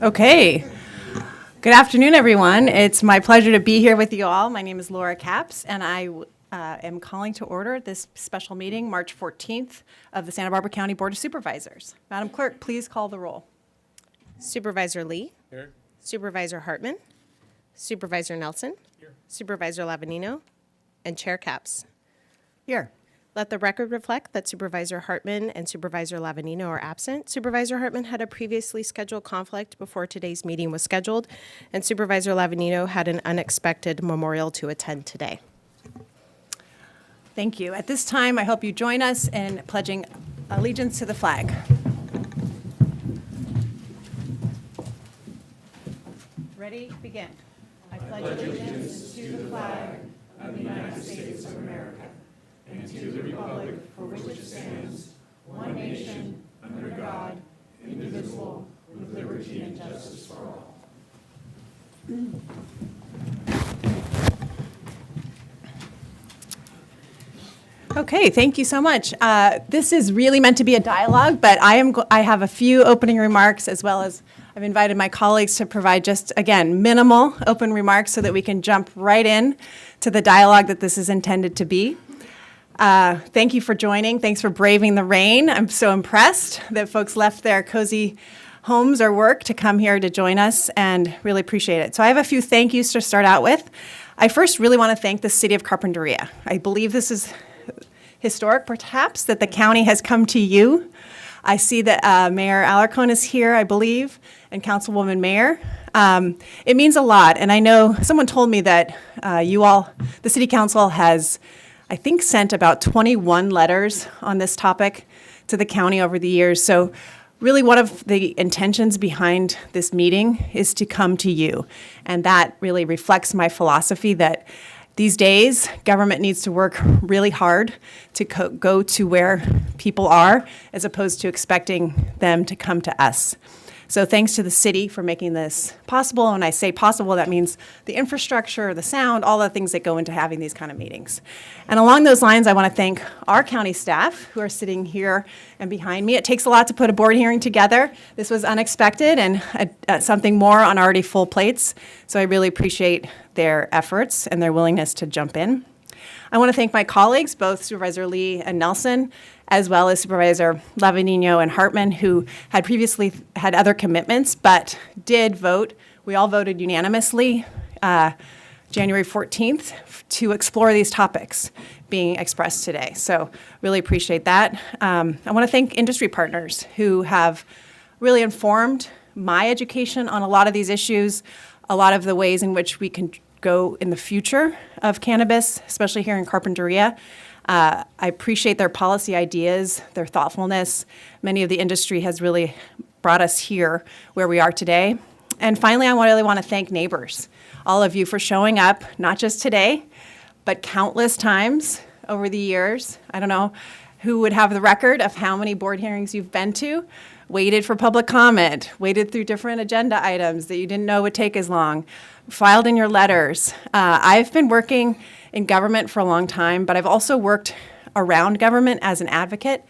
Okay. Good afternoon, everyone. It's my pleasure to be here with you all. My name is Laura Capps, and I am calling to order this special meeting, March 14th, of the Santa Barbara County Board of Supervisors. Madam Clerk, please call the roll. Supervisor Lee. Here. Supervisor Hartman. Supervisor Nelson. Here. Supervisor Lavanino. And Chair Capps. Here. Let the record reflect that Supervisor Hartman and Supervisor Lavanino are absent. Supervisor Hartman had a previously scheduled conflict before today's meeting was scheduled, and Supervisor Lavanino had an unexpected memorial to attend today. Thank you. At this time, I hope you join us in pledging allegiance to the flag. Ready? Begin. I pledge allegiance to the flag of the United States of America and to the republic for which it stands, one nation, under God, indivisible, with liberty and justice for all. Okay, thank you so much. This is really meant to be a dialogue, but I have a few opening remarks, as well as I've invited my colleagues to provide just, again, minimal open remarks so that we can jump right in to the dialogue that this is intended to be. Thank you for joining. Thanks for braving the rain. I'm so impressed that folks left their cozy homes or work to come here to join us, and really appreciate it. So I have a few thank yous to start out with. I first really want to thank the city of Carpinteria. I believe this is historic, perhaps, that the county has come to you. I see that Mayor Alarcon is here, I believe, and Councilwoman Mayer. It means a lot, and I know someone told me that the city council has, I think, sent about 21 letters on this topic to the county over the years. So really one of the intentions behind this meeting is to come to you. And that really reflects my philosophy that these days, government needs to work really hard to go to where people are, as opposed to expecting them to come to us. So thanks to the city for making this possible. And when I say possible, that means the infrastructure, the sound, all the things that go into having these kind of meetings. And along those lines, I want to thank our county staff who are sitting here and behind me. It takes a lot to put a board hearing together. This was unexpected and something more on already full plates. So I really appreciate their efforts and their willingness to jump in. I want to thank my colleagues, both Supervisor Lee and Nelson, as well as Supervisor Lavanino and Hartman, who had previously had other commitments, but did vote. We all voted unanimously January 14th to explore these topics being expressed today. So really appreciate that. I want to thank industry partners who have really informed my education on a lot of these issues, a lot of the ways in which we can go in the future of cannabis, especially here in Carpinteria. I appreciate their policy ideas, their thoughtfulness. Many of the industry has really brought us here where we are today. And finally, I really want to thank neighbors, all of you, for showing up, not just today, but countless times over the years. I don't know who would have the record of how many board hearings you've been to, waited for public comment, waited through different agenda items that you didn't know would take as long, filed in your letters. I've been working in government for a long time, but I've also worked around government as an advocate.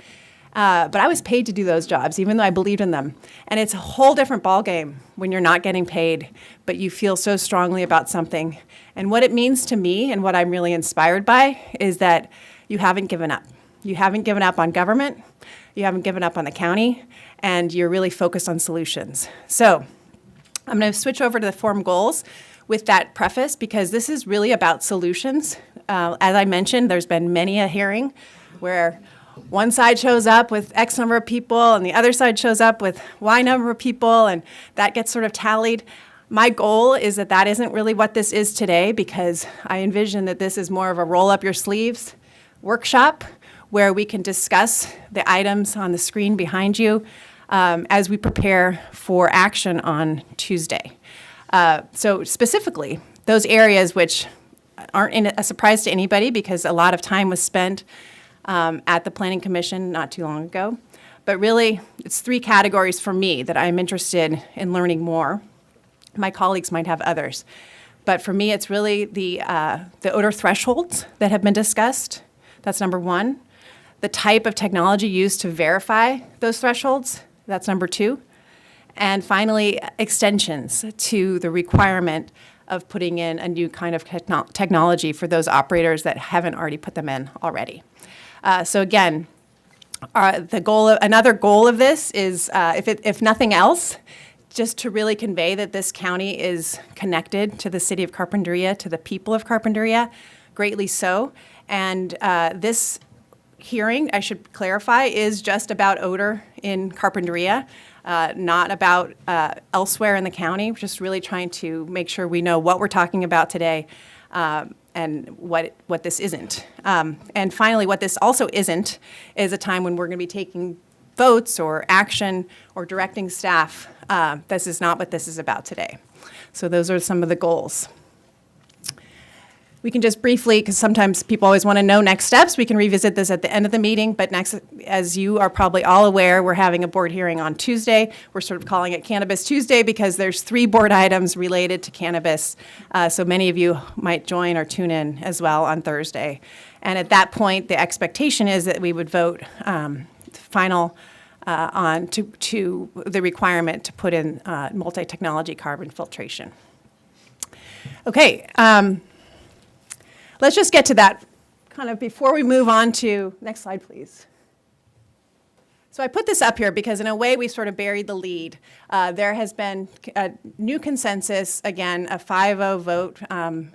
But I was paid to do those jobs, even though I believed in them. And it's a whole different ballgame when you're not getting paid, but you feel so strongly about something. And what it means to me, and what I'm really inspired by, is that you haven't given up. You haven't given up on government, you haven't given up on the county, and you're really focused on solutions. So I'm going to switch over to the form goals with that preface, because this is really about solutions. As I mentioned, there's been many a hearing where one side shows up with X number of people and the other side shows up with Y number of people, and that gets sort of tallied. My goal is that that isn't really what this is today, because I envision that this is more of a roll up your sleeves workshop where we can discuss the items on the screen behind you as we prepare for action on Tuesday. So specifically, those areas which aren't a surprise to anybody, because a lot of time was spent at the Planning Commission not too long ago. But really, it's three categories for me that I'm interested in learning more. My colleagues might have others. But for me, it's really the odor thresholds that have been discussed. That's number one. The type of technology used to verify those thresholds. That's number two. And finally, extensions to the requirement of putting in a new kind of technology for those operators that haven't already put them in already. So again, another goal of this is, if nothing else, just to really convey that this county is connected to the city of Carpinteria, to the people of Carpinteria, greatly so. And this hearing, I should clarify, is just about odor in Carpinteria, not about elsewhere in the county. We're just really trying to make sure we know what we're talking about today and what this isn't. And finally, what this also isn't is a time when we're going to be taking votes or action or directing staff. This is not what this is about today. So those are some of the goals. We can just briefly, because sometimes people always want to know next steps, we can revisit this at the end of the meeting, but next, as you are probably all aware, we're having a board hearing on Tuesday. We're sort of calling it Cannabis Tuesday because there's 3 board items related to cannabis, so many of you might join or tune in as well on Thursday. And at that point, the expectation is that we would vote final on to the requirement to put in multi-technology carbon filtration. Okay. Let's just get to that kind of before we move on to, next slide, please. So I put this up here because in a way we sort of buried the lead. There has been a new consensus, again, a 5-0 vote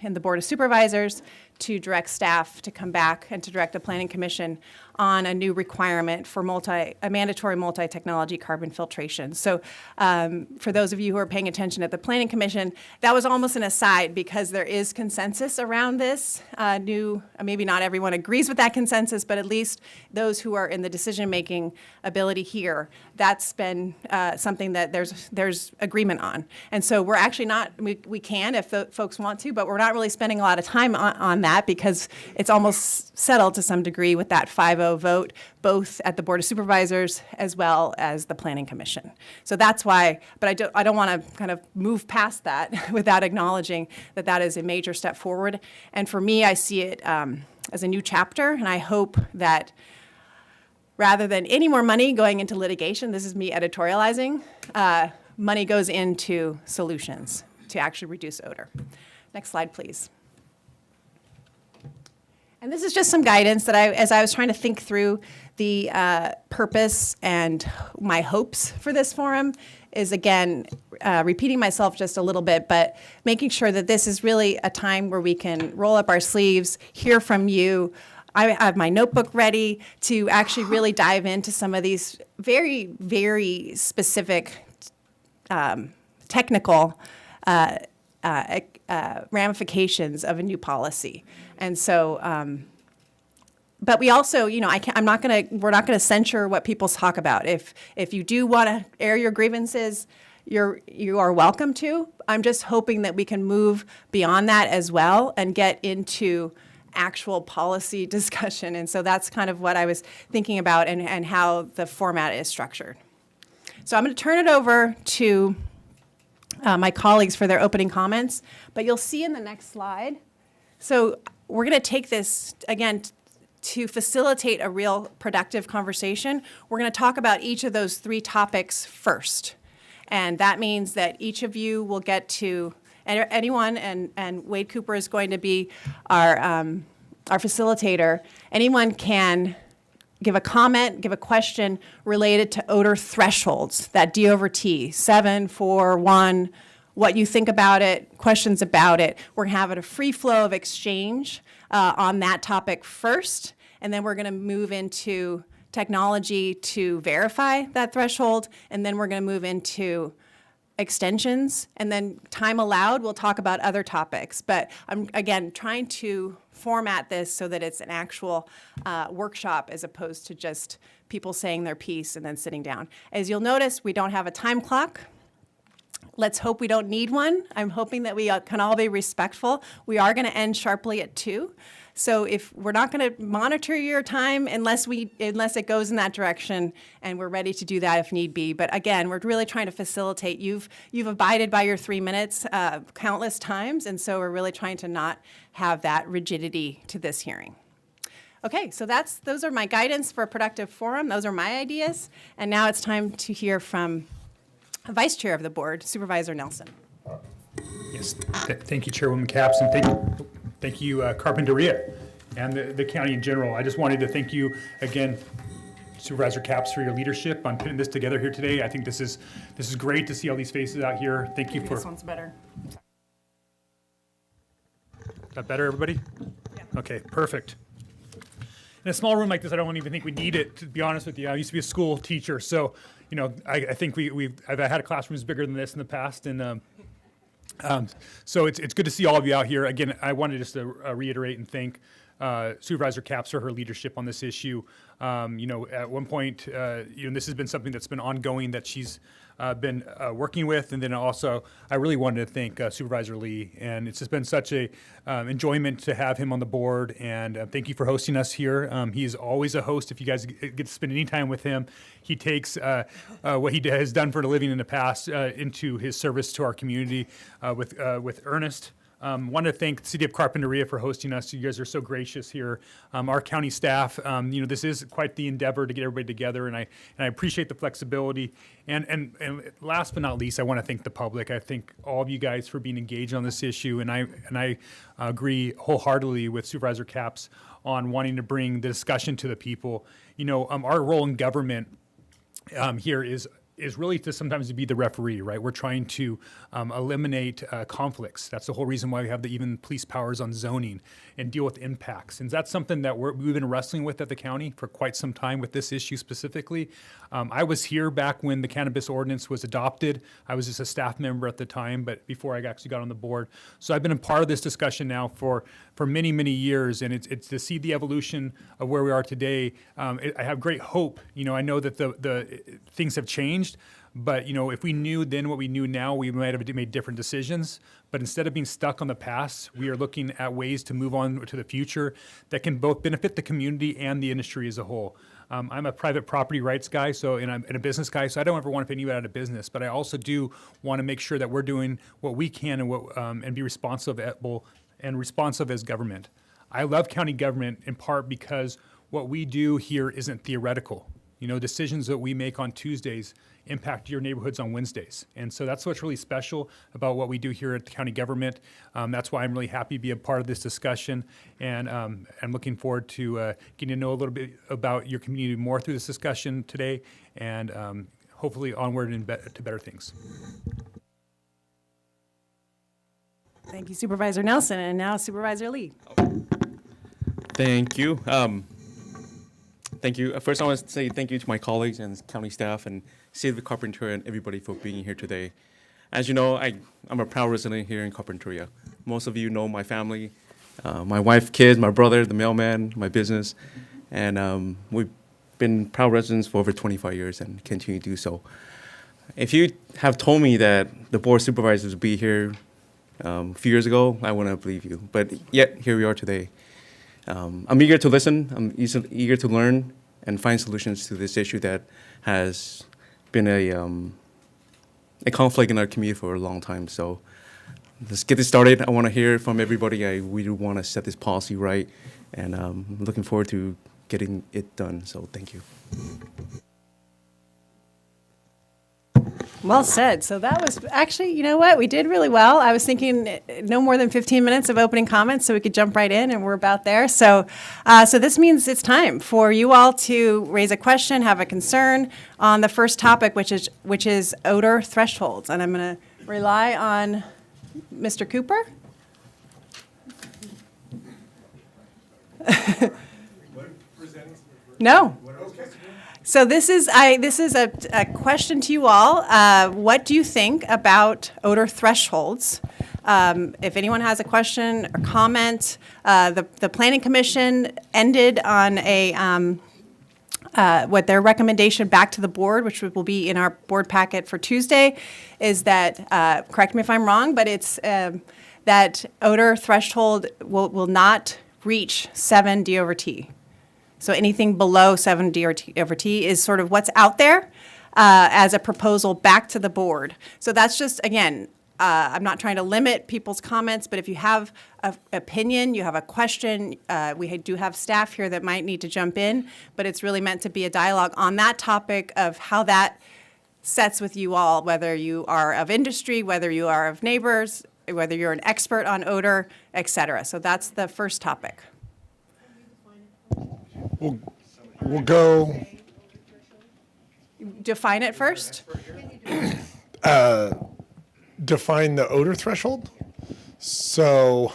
in the Board of Supervisors to direct staff to come back and to direct the Planning Commission on a new requirement for a mandatory multi-technology carbon filtration. So for those of you who are paying attention at the Planning Commission, that was almost an aside because there is consensus around this maybe not everyone agrees with that consensus, but at least those who are in the decision-making ability here, that's been something that there's agreement on. And so we're actually not, we can if the folks want to, but we're not really spending a lot of time on that because it's almost settled to some degree with that 5-0 vote, both at the Board of Supervisors as well as the Planning Commission. So that's why, but I don't want to kind of move past that without acknowledging that that is a major step forward. And for me, I see it as a new chapter, and I hope that rather than any more money going into litigation, this is me editorializing, money goes into solutions to actually reduce odor. Next slide, please. And this is just some guidance that as I was trying to think through the purpose and my hopes for this forum is, again, repeating myself just a little bit, but making sure that this is really a time where we can roll up our sleeves, hear from you. I have my notebook ready to actually really dive into some of these very, very specific technical ramifications of a new policy. And so, but we also, we're not going to censure what people talk about. If you do want to air your grievances, you are welcome to. I'm just hoping that we can move beyond that as well and get into actual policy discussion. And so that's kind of what I was thinking about and how the format is structured. So I'm going to turn it over to my colleagues for their opening comments, but you'll see in the next slide. So we're going to take this, again, to facilitate a real productive conversation. We're going to talk about each of those 3 topics first. And that means that each of you will get to, anyone, and Wade Cooper is going to be our facilitator. Anyone can give a comment, give a question related to odor thresholds, that D/T, 7, 4, 1, what you think about it, questions about it. We're going to have a free flow of exchange on that topic first, and then we're going to move into technology to verify that threshold, and then we're going to move into extensions, and then time allowed, we'll talk about other topics. But I'm, again, trying to format this so that it's an actual workshop as opposed to just people saying their piece and then sitting down. As you'll notice, we don't have a time clock. Let's hope we don't need one. I'm hoping that we can all be respectful. We are going to end sharply at 2. So if we're not going to monitor your time unless it goes in that direction, and we're ready to do that if need be. But again, we're really trying to facilitate. You've abided by your 3 minutes countless times, and so we're really trying to not have that rigidity to this hearing. Okay, so those are my guidance for a productive forum. Those are my ideas, and now it's time to hear from Vice Chair of the Board, Supervisor Nelson. Yes, thank you, Chairwoman Capps, and thank you, Carpinteria, and the county in general. I just wanted to thank you again, Supervisor Capps, for your leadership on putting this together here today. I think this is great to see all these faces out here. Thank you for. This one's better. Is that better, everybody? Yeah. Okay, perfect. In a small room like this, I don't even think we need it, to be honest with you. I used to be a school teacher, so I think I've had classrooms bigger than this in the past, and so it's good to see all of you out here. Again, I wanted just to reiterate and thank Supervisor Capps for her leadership on this issue. At one point, this has been something that's been ongoing that she's been working with, and then also I really wanted to thank Supervisor Lee, and it's just been such a enjoyment to have him on the board, and thank you for hosting us here. He's always a host. If you guys get to spend any time with him, he takes what he has done for a living in the past into his service to our community with earnest. Want to thank the City of Carpinteria for hosting us. You guys are so gracious here. Our county staff, this is quite the endeavor to get everybody together, and I appreciate the flexibility. And last but not least, I want to thank the public. I thank all of you guys for being engaged on this issue, and I agree wholeheartedly with Supervisor Capps on wanting to bring the discussion to the people. Our role in government here is really to sometimes be the referee, right? We're trying to eliminate conflicts. That's the whole reason why we have even police powers on zoning and deal with impacts. And that's something that we've been wrestling with at the county for quite some time with this issue specifically. I was here back when the cannabis ordinance was adopted. I was just a staff member at the time, but before I actually got on the board. So I've been a part of this discussion now for many, many years, and it's to see the evolution of where we are today. I have great hope. I know that the things have changed, but if we knew then what we knew now, we might have made different decisions. But instead of being stuck on the past, we are looking at ways to move on to the future that can both benefit the community and the industry as a whole. I'm a private property rights guy, and I'm a business guy, so I don't ever want to put anybody out of business. But I also do want to make sure that we're doing what we can and be responsive as government. I love county government in part because what we do here isn't theoretical. Decisions that we make on Tuesdays impact your neighborhoods on Wednesdays. And so that's what's really special about what we do here at the county government. That's why I'm really happy to be a part of this discussion. And I'm looking forward to getting to know a little bit about your community more through this discussion today, and hopefully onward to better things. Thank you, Supervisor Nelson, and now Supervisor Lee. Thank you. Thank you. First, I want to say thank you to my colleagues and county staff and City of Carpinteria and everybody for being here today. As you know, I'm a proud resident here in Carpinteria. Most of you know my family, my wife, kids, my brother, the mailman, my business, and we've been proud residents for over 25 years and continue to do so. If you have told me that the board of supervisors would be here a few years ago, I wouldn't believe you. But yet, here we are today. I'm eager to listen. I'm eager to learn and find solutions to this issue that has been a conflict in our community for a long time. So let's get this started. I want to hear from everybody. We want to set this policy right, and I'm looking forward to getting it done. So thank you. Well said. So that was actually, you know what, we did really well. I was thinking no more than 15 minutes of opening comments so we could jump right in, and we're about there. So this means it's time for you all to raise a question, have a concern on the first topic, which is odor thresholds. And I'm going to rely on Mr. Cooper. No. So this is a question to you all. What do you think about odor thresholds? If anyone has a question or comment, the Planning Commission ended on what their recommendation back to the board, which will be in our board packet for Tuesday, is that, correct me if I'm wrong, but it's that odor threshold will not reach 7 D over T. So anything below 7 D over T is sort of what's out there as a proposal back to the board. So that's just, again, I'm not trying to limit people's comments, but if you have an opinion, you have a question, we do have staff here that might need to jump in, but it's really meant to be a dialogue on that topic of how that sets with you all, whether you are of industry, whether you are of neighbors, whether you're an expert on odor, et cetera. So that's the first topic. We'll go Define it first. define the odor threshold. So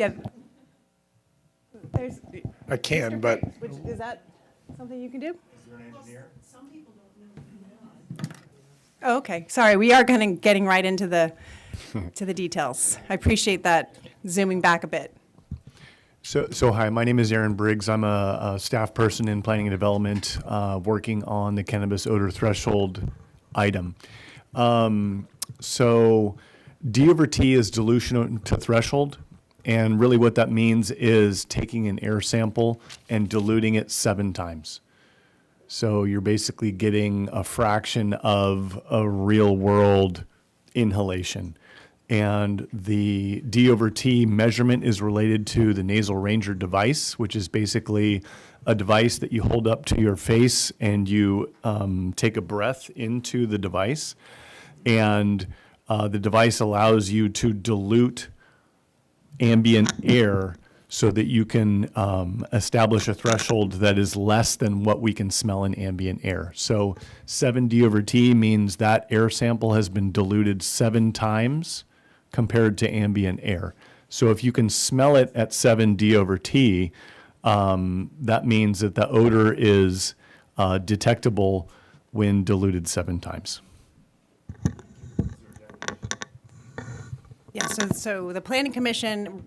Yeah. There's, I can, but which, is that something you can do? Oh, okay. Sorry, we are getting right into the to the details. I appreciate that zooming back a bit. So hi, my name is Aaron Briggs. I'm a staff person in planning and development, working on the cannabis odor threshold item. So D over T is dilution to threshold. And really what that means is taking an air sample and diluting it 7 times. So you're basically getting a fraction of a real world inhalation. And the D over T measurement is related to the nasal ranger device, which is basically a device that you hold up to your face and you take a breath into the device. And the device allows you to dilute ambient air so that you can establish a threshold that is less than what we can smell in ambient air. So 7D over T means that air sample has been diluted 7 times compared to ambient air. So if you can smell it at 7D over T, that means that the odor is detectable when diluted 7 times. Yeah, so the Planning Commission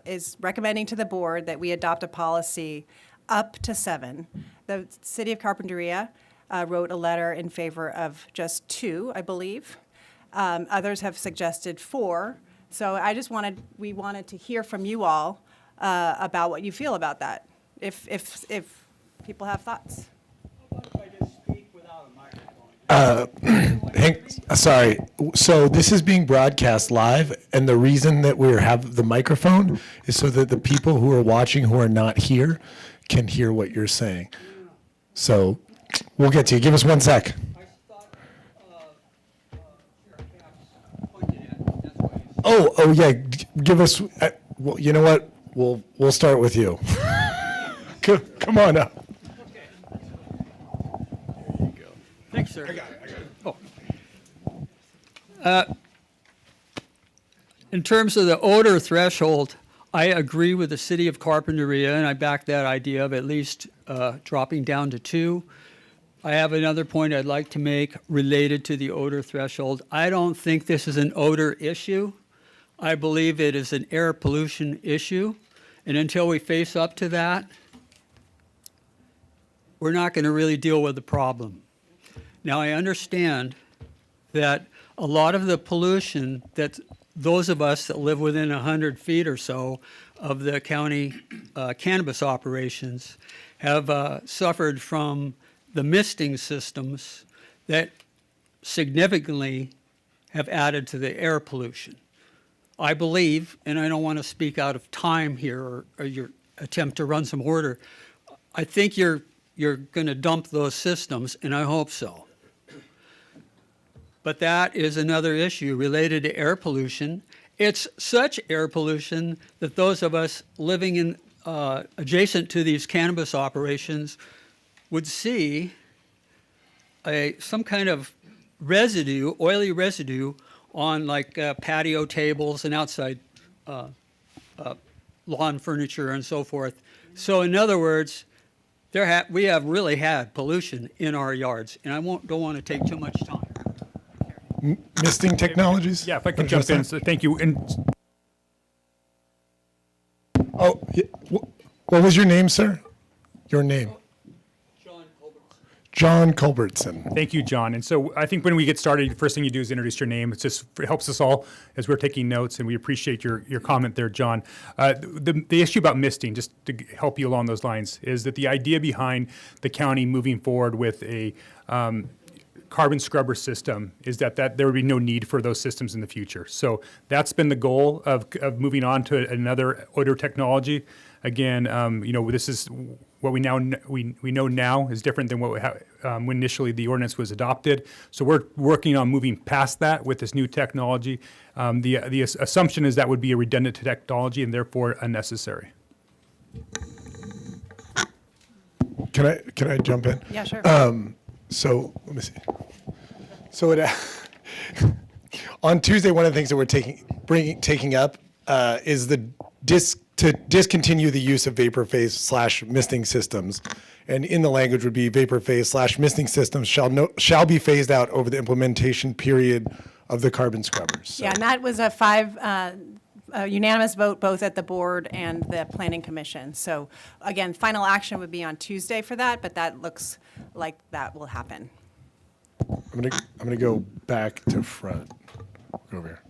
is recommending to the board that we adopt a policy up to 7. The City of Carpinteria wrote a letter in favor of just 2, I believe. Others have suggested 4. So we wanted to hear from you all about what you feel about that, if people have thoughts. sorry. So this is being broadcast live, and the reason that we have the microphone is so that the people who are watching who are not here can hear what you're saying. So we'll get to you. Give us 1 sec. Oh yeah. Give us. Well, you know what? We'll start with you. Come on up. Thanks, sir. In terms of the odor threshold, I agree with the city of Carpinteria, and I back that idea of at least dropping down to 2. I have another point I'd like to make related to the odor threshold. I don't think this is an odor issue. I believe it is an air pollution issue, and until we face up to that, we're not going to really deal with the problem. Now, I understand that a lot of the pollution that those of us that live within 100 feet or so of the county cannabis operations have suffered from the misting systems that significantly have added to the air pollution. I believe, and I don't want to speak out of time here or your attempt to run some order, I think you're going to dump those systems, and I hope so. But that is another issue related to air pollution. It's such air pollution that those of us living in adjacent to these cannabis operations would see some kind of residue, oily residue, on like patio tables and outside lawn furniture and so forth. So in other words, we have really had pollution in our yards, and I don't want to take too much time. Misting technologies? Yeah, if I could jump in, so thank you. And Oh, yeah. What was your name, sir? Your name? John Culbertson. thank you, John. And so I think when we get started, the first thing you do is introduce your name. It helps us all as we're taking notes, and we appreciate your comment there, John. The issue about misting, just to help you along those lines, is that the idea behind the county moving forward with a carbon scrubber system is that there would be no need for those systems in the future. So that's been the goal of moving on to another odor technology. Again, this is what we know now is different than what when initially the ordinance was adopted. So we're working on moving past that with this new technology. The assumption is that would be a redundant technology and therefore unnecessary. Can I jump in? Yeah, sure. So let me see. So on Tuesday, one of the things that we're taking up is to discontinue the use of vapor phase / misting systems, and in the language would be vapor phase / misting systems shall be phased out over the implementation period of the carbon scrubbers. So- Yeah, and that was a unanimous vote both at the board and the planning commission. So again, final action would be on Tuesday for that, but that looks like that will happen. I'm gonna go back to front. Go over here.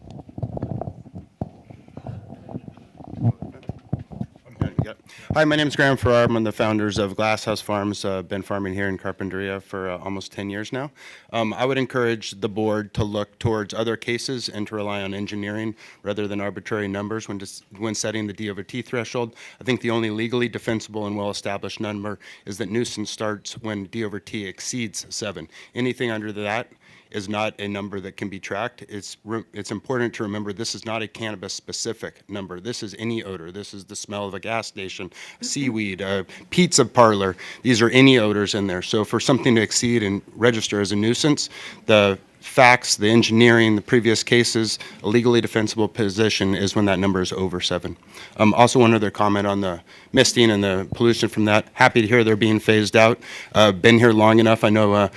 Yep. Hi, my name is Graham Farrar. I'm one of the founders of Glasshouse Farms. Been farming here in Carpinteria for almost 10 years now. I would encourage the board to look towards other cases and to rely on engineering rather than arbitrary numbers when setting the D/T threshold. I think the only legally defensible and well-established number is that nuisance starts when D/T exceeds 7. Anything under that is not a number that can be tracked. It's important to remember this is not a cannabis-specific number. This is any odor. This is the smell of a gas station, seaweed, a pizza parlor. These are any odors in there. So for something to exceed and register as a nuisance, the facts, the engineering, the previous cases, a legally defensible position is when that number is over 7. Also, one other comment on the misting and the pollution from that. Happy to hear they're being phased out. Been here long enough. I know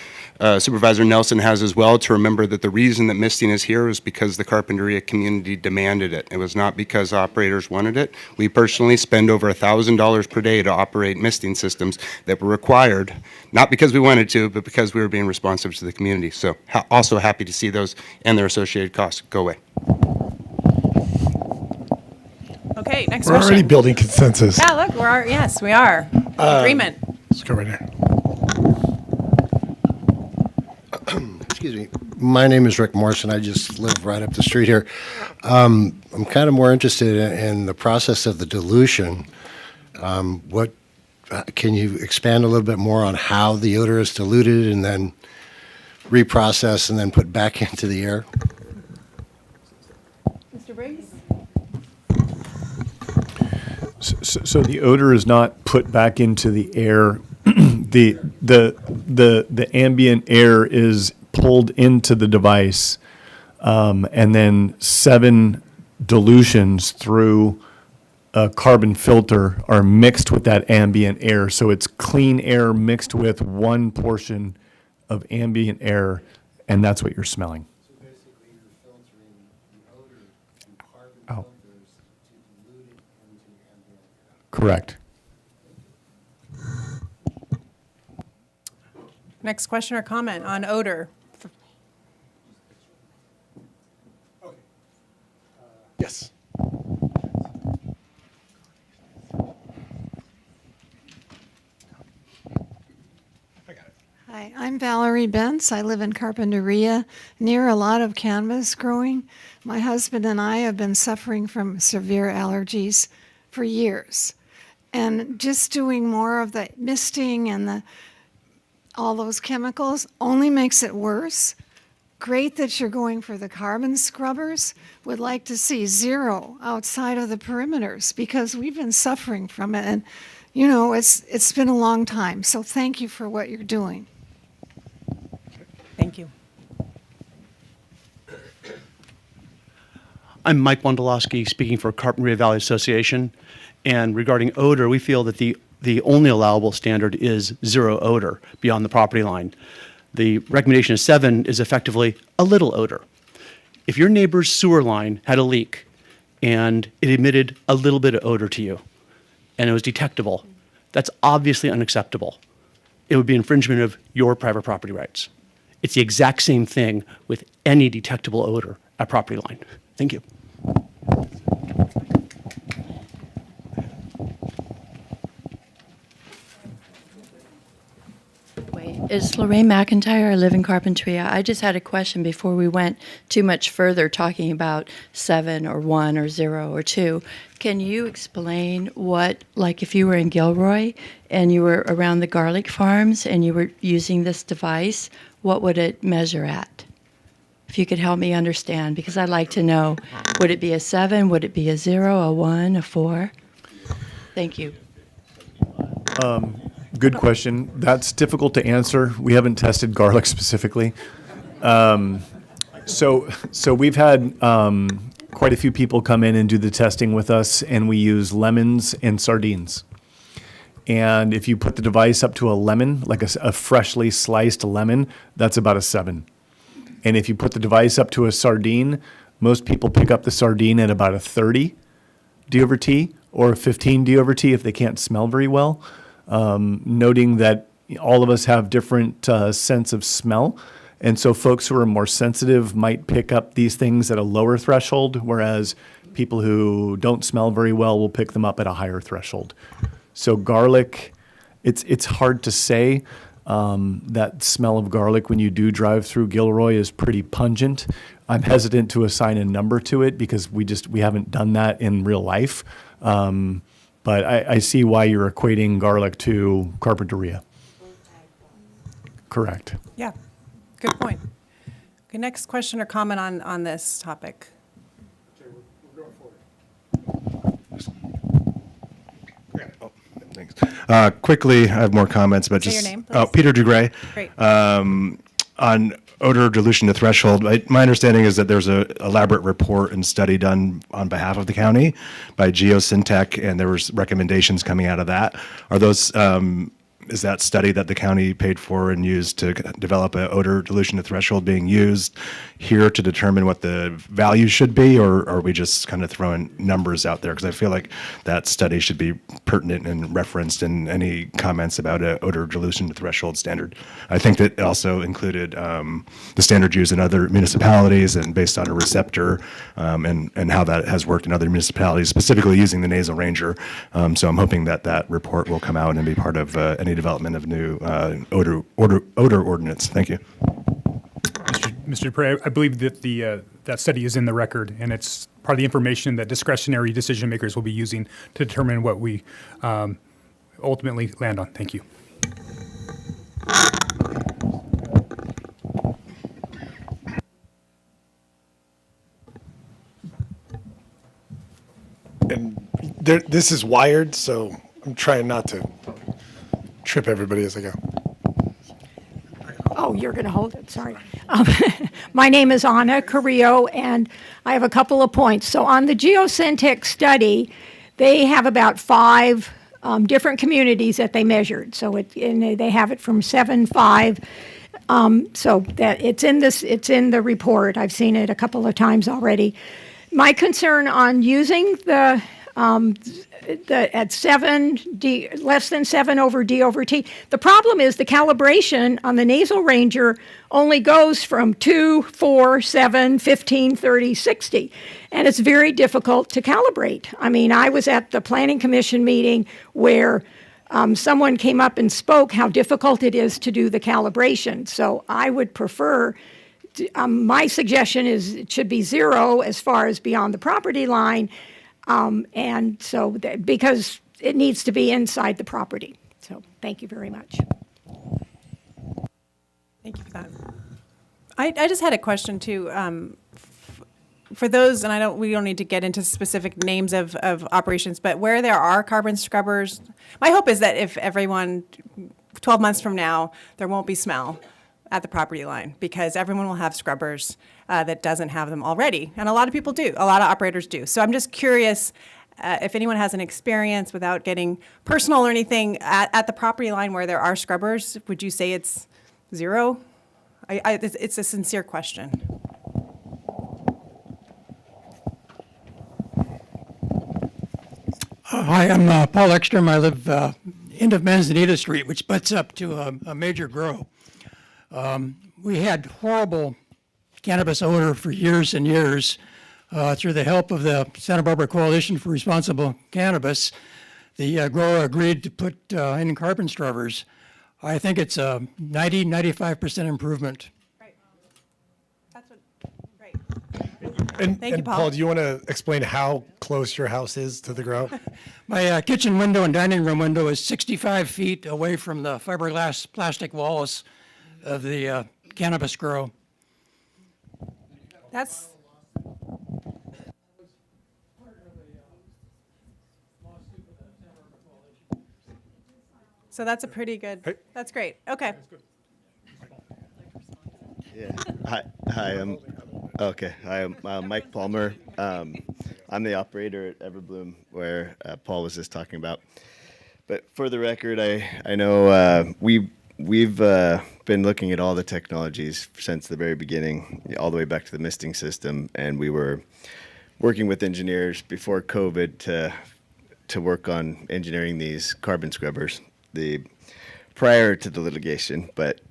Supervisor Nelson has as well, to remember that the reason that misting is here is because the Carpinteria community demanded it. It was not because operators wanted it. We personally spend over $1,000 per day to operate misting systems that were required, not because we wanted to, but because we were being responsive to the community. So also happy to see those and their associated costs go away. Okay, next We're question. already building consensus. Yeah, look, yes, we are. Agreement. Let's go right here. Excuse me. My name is Rick Morrison. I just live right up the street here. I'm kind of more interested in the process of the dilution. What can you expand a little bit more on how the odor is diluted and then reprocessed and then put back into the air? Mr. Briggs? So the odor is not put back into the air. The ambient air is pulled into the device, and then 7 dilutions through a carbon filter are mixed with that ambient air. So it's clean air mixed with 1 portion of ambient air, and that's what you're smelling. So basically you're filtering the odor through carbon filters to dilute it into ambient air. Correct. Next question or comment on odor? Yes. Hi, I'm Valerie Bentz. I live in Carpinteria, near a lot of cannabis growing. My husband and I have been suffering from severe allergies for years. And just doing more of the misting and all those chemicals only makes it worse. Great that you're going for the carbon scrubbers. Would like to see 0 outside of the perimeters because we've been suffering from it. And, you know, it's been a long time. So thank you for what you're doing. Thank you. I'm Mike Wondolowski, speaking for Carpinteria Valley Association. And regarding odor, we feel that the only allowable standard is 0 odor beyond the property line. The recommendation of 7 is effectively a little odor. If your neighbor's sewer line had a leak and it emitted a little bit of odor to you and it was detectable, that's obviously unacceptable. It would be infringement of your private property rights. It's the exact same thing with any detectable odor at property line. Thank you. Wait. It's Lorraine McIntyre. I live in Carpinteria. I just had a question before we went too much further talking about 7 or 1 or 0 or 2. Can you explain what, like if you were in Gilroy and you were around the garlic farms and you were using this device, what would it measure at? If you could help me understand, because I'd like to know, would it be a 7, would it be a 0, a 1, a 4? Thank you. Good question. That's difficult to answer. We haven't tested garlic specifically. So we've had quite a few people come in and do the testing with us, and we use lemons and sardines. And if you put the device up to a lemon, like a freshly sliced lemon, that's about a 7. And if you put the device up to a sardine, most people pick up the sardine at about a 30 D over T or a 15 D over T if they can't smell very well. Noting that all of us have different sense of smell. And so folks who are more sensitive might pick up these things at a lower threshold, whereas people who don't smell very well will pick them up at a higher threshold. So garlic, it's hard to say. That smell of garlic when you do drive through Gilroy is pretty pungent. I'm hesitant to assign a number to it because we haven't done that in real life. But I see why you're equating garlic to Carpinteria. Correct. Yeah, good point. Okay, next question or comment on this topic. Thanks. Quickly, I have more comments, but Say just your name, please. Peter Dugray. Great. On odor dilution to threshold, my understanding is that there's a elaborate report and study done on behalf of the county by Geosyntech, and there was recommendations coming out of that. Are those is that study that the county paid for and used to develop an odor dilution to threshold being used here to determine what the value should be, or are we just kind of throwing numbers out there? Because I feel like that study should be pertinent and referenced in any comments about an odor dilution to threshold standard. I think that it also included the standard used in other municipalities and based on a receptor and how that has worked in other municipalities, specifically using the nasal ranger. So I'm hoping that that report will come out and be part of any development of new odor ordinance. Thank you. Mr. Dupre, I believe that that study is in the record, and it's part of the information that discretionary decision makers will be using to determine what we ultimately land on. Thank you. And this is wired, so I'm trying not to trip everybody as I go. Oh, you're going to hold it, sorry. My name is Anna Carrillo, and I have a couple of points. So on the Geosyntech study, they have about 5 different communities that they measured. So and they have it from 7, 5. So that it's in the report. I've seen it a couple of times already. My concern on using the at 7 D, less than 7 over D over T. The problem is the calibration on the nasal ranger only goes from 2, 4, 7, 15, 30, 60. And it's very difficult to calibrate. I mean, I was at the Planning Commission meeting where someone came up and spoke how difficult it is to do the calibration. So I would prefer, my suggestion is it should be 0 as far as beyond the property line. And so, because it needs to be inside the property. So, thank you very much. Thank you for that. I just had a question too. For those, and we don't need to get into specific names of operations, but where there are carbon scrubbers, my hope is that if everyone, 12 months from now, there won't be smell at the property line because everyone will have scrubbers that doesn't have them already. And a lot of people do. A lot of operators do. So I'm just curious if anyone has an experience without getting personal or anything at the property line where there are scrubbers, would you say it's 0? It's a sincere question. Hi, I'm Paul Ekstrom. I live end of Manzanita Street, which butts up to a major grow. We had horrible cannabis odor for years and years. Through the help of the Santa Barbara Coalition for Responsible Cannabis, the grower agreed to put in carbon scrubbers. I think it's a 95% improvement. Right. That's what, right. And, Thank you, and Paul. Paul, do you want to explain how close your house is to the grow? My kitchen window and dining room window is 65 feet away from the fiberglass plastic walls of the cannabis grow. That's, so that's a pretty good, that's great. Okay. Yeah. Hi. I'm Mike Palmer. I'm the operator at Everbloom, where Paul was just talking about. But for the record, I know we've been looking at all the technologies since the very beginning, all the way back to the misting system, and we were working with engineers before COVID to work on engineering these carbon scrubbers, prior to the litigation, but.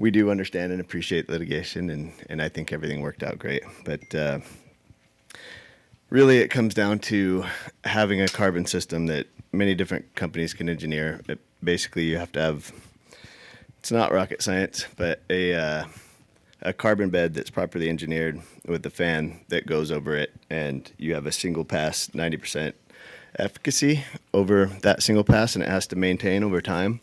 We do understand and appreciate litigation, and I think everything worked out great. But really, it comes down to having a carbon system that many different companies can engineer. Basically, you have to have, it's not rocket science, but a carbon bed that's properly engineered with a fan that goes over it, and you have a single pass 90% efficacy over that single pass, and it has to maintain over time.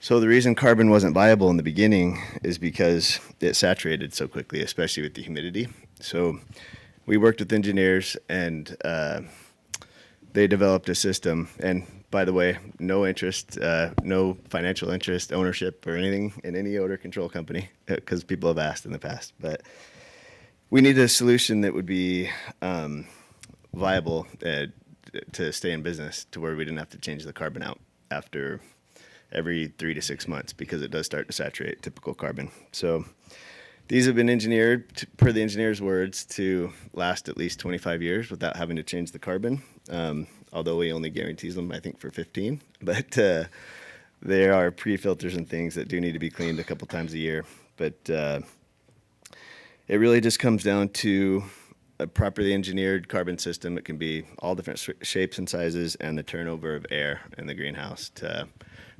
So the reason carbon wasn't viable in the beginning is because it saturated so quickly, especially with the humidity. So we worked with engineers, and they developed a system. And by the way, no interest, no financial interest, ownership, or anything in any odor control company, because people have asked in the past. But we needed a solution that would be viable to stay in business, to where we didn't have to change the carbon out after every 3 to 6 months, because it does start to saturate typical carbon. So these have been engineered, per the engineer's words, to last at least 25 years without having to change the carbon, although he only guarantees them, I think, for 15. But there are pre-filters and things that do need to be cleaned a couple times a year. But it really just comes down to a properly engineered carbon system. It can be all different shapes and sizes, and the turnover of air in the greenhouse to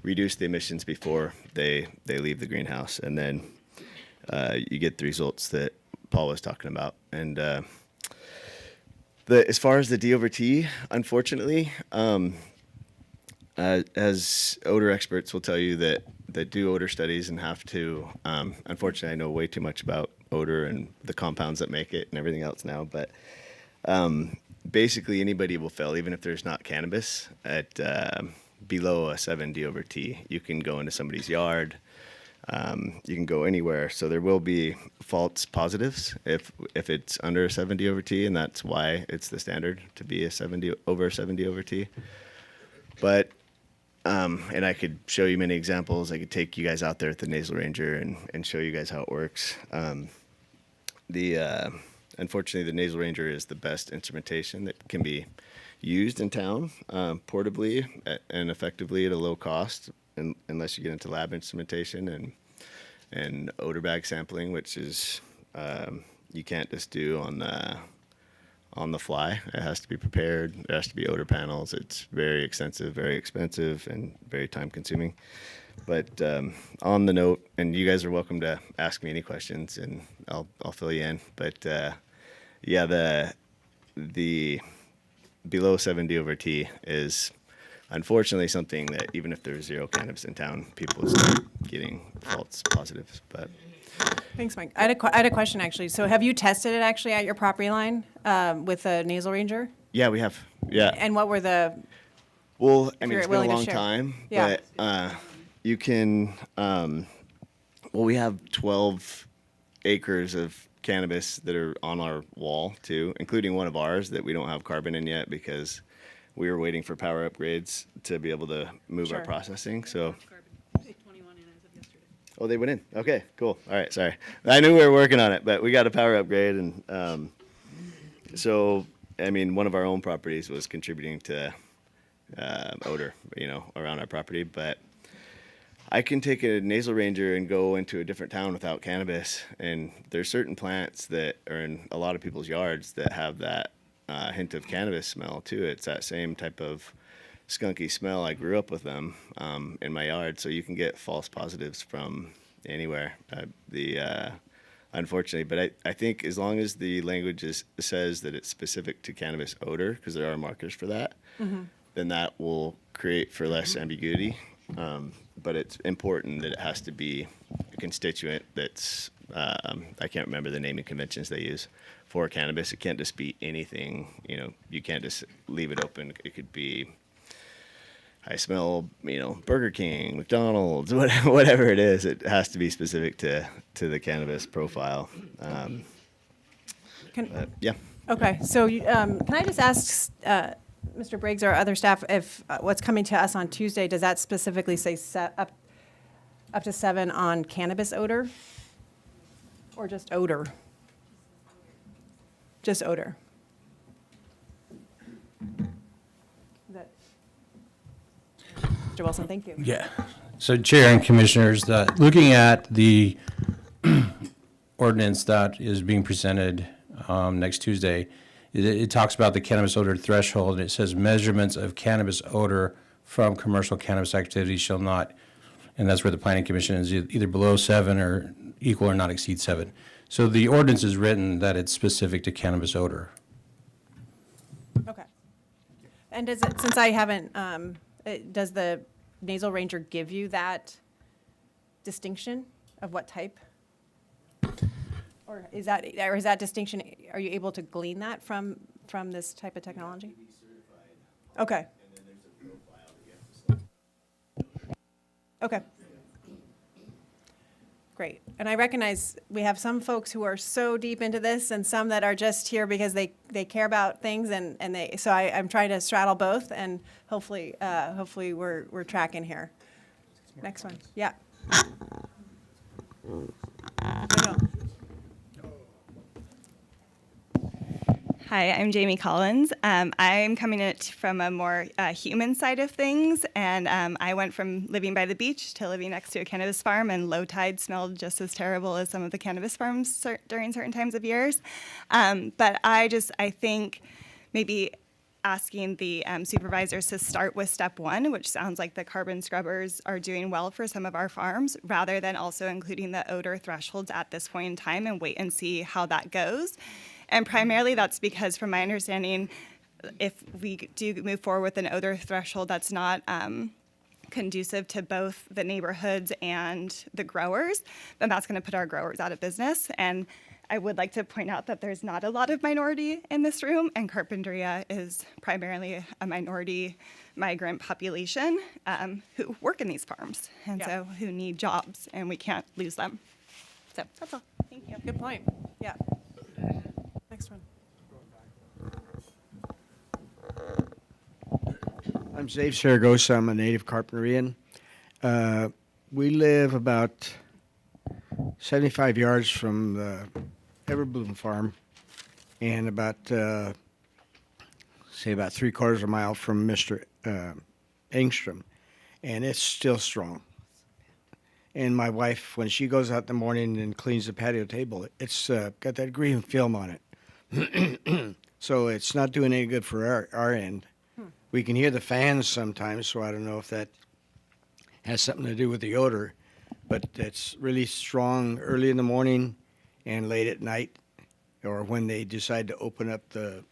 reduce the emissions before they leave the greenhouse, and then you get the results that Paul was talking about. And as far as the D over T, unfortunately, as odor experts will tell you that do odor studies and have to, unfortunately, I know way too much about odor and the compounds that make it and everything else now, but basically anybody will fail, even if there's not cannabis, at below a 7 D over T. You can go into somebody's yard, you can go anywhere. So there will be false positives if it's under a 7 D over T, and that's why it's the standard to be a 70 over 70 over T. But and I could show you many examples. I could take you guys out there at the Nasal Ranger and show you guys how it works. Unfortunately, the Nasal Ranger is the best instrumentation that can be used in town portably and effectively at a low cost, unless you get into lab instrumentation and odor bag sampling, which is you can't just do on the fly. It has to be prepared. There has to be odor panels. It's very extensive, very expensive, and very time consuming. But on the note, and you guys are welcome to ask me any questions, and I'll fill you in. But yeah, the below 70 over T is unfortunately something that even if there's zero cannabis in town, people start getting false positives. But thanks, Mike. I had a question, actually. So have you tested it actually at your property line with a Nasal Ranger? yeah, we have. Yeah. And what were the, Well, I mean, you're it's been a willing to long share. time, Yeah. but you can. Well, we have 12 acres of cannabis that are on our wall too, including one of ours that we don't have carbon in yet because we were waiting for power upgrades to be able to move our Sure. processing. So. Oh, they went in. Okay, cool. All right, sorry. I knew we were working on it, but we got a power upgrade, and so I mean, one of our own properties was contributing to odor, around our property. But I can take a Nasal Ranger and go into a different town without cannabis, and there's certain plants that are in a lot of people's yards that have that hint of cannabis smell too. It's that same type of skunky smell. I grew up with them in my yard, so you can get false positives from anywhere. Unfortunately, but I think as long as the language says that it's specific to cannabis odor, because there are markers for that, then that will create for less ambiguity. But it's important that it has to be a constituent that's, I can't remember the naming conventions they use for cannabis. It can't just be anything, you can't just leave it open. It could be, I smell, Burger King, McDonald's, whatever it is. It has to be specific to the cannabis profile. Yeah. Okay, so can I just ask Mr. Briggs or other staff if what's coming to us on Tuesday, does that specifically say up to 7 on cannabis odor? Or just odor? Just odor. Is that- Mr. Wilson, thank you. Yeah. So Chair and Commissioners, looking at the ordinance that is being presented next Tuesday, it talks about the cannabis odor threshold, and it says measurements of cannabis odor from commercial cannabis activities shall not, and that's where the Planning Commission is either below 7 or equal or not exceed 7. So the ordinance is written that it's specific to cannabis odor. Okay. And does it, since I haven't, does the nasal ranger give you that distinction of what type? Or is that distinction, are you able to glean that from this type of technology? Okay. Okay. Great. And I recognize we have some folks who are so deep into this and some that are just here because they care about things so I'm trying to straddle both, and hopefully we're tracking here. Next one. Yeah. Hi, I'm Jamie Collins. I'm coming at from a more human side of things, and I went from living by the beach to living next to a cannabis farm, and low tide smelled just as terrible as some of the cannabis farms during certain times of years. But I think maybe asking the supervisors to start with step 1, which sounds like the carbon scrubbers are doing well for some of our farms, rather than also including the odor thresholds at this point in time, and wait and see how that goes. And primarily that's because, from my understanding, if we do move forward with an odor threshold that's not conducive to both the neighborhoods and the growers, then that's going to put our growers out of business. And I would like to point out that there's not a lot of minority in this room, and Carpinteria is primarily a minority migrant population who work in these farms, and so who need jobs, and we can't lose them. So that's all. Thank you. Good point. Yeah. Next one. I'm Dave Saragosa. I'm a native Carpinterian. We live about 75 yards from the Everbloom farm, and about 3/4 of a mile from Mr. Engstrom, and it's still strong. And my wife, when she goes out in the morning and cleans the patio table, it's got that green film on it. So it's not doing any good for our end. We can hear the fans sometimes, so I don't know if that has something to do with the odor, but it's really strong early in the morning and late at night, or when they decide to open up the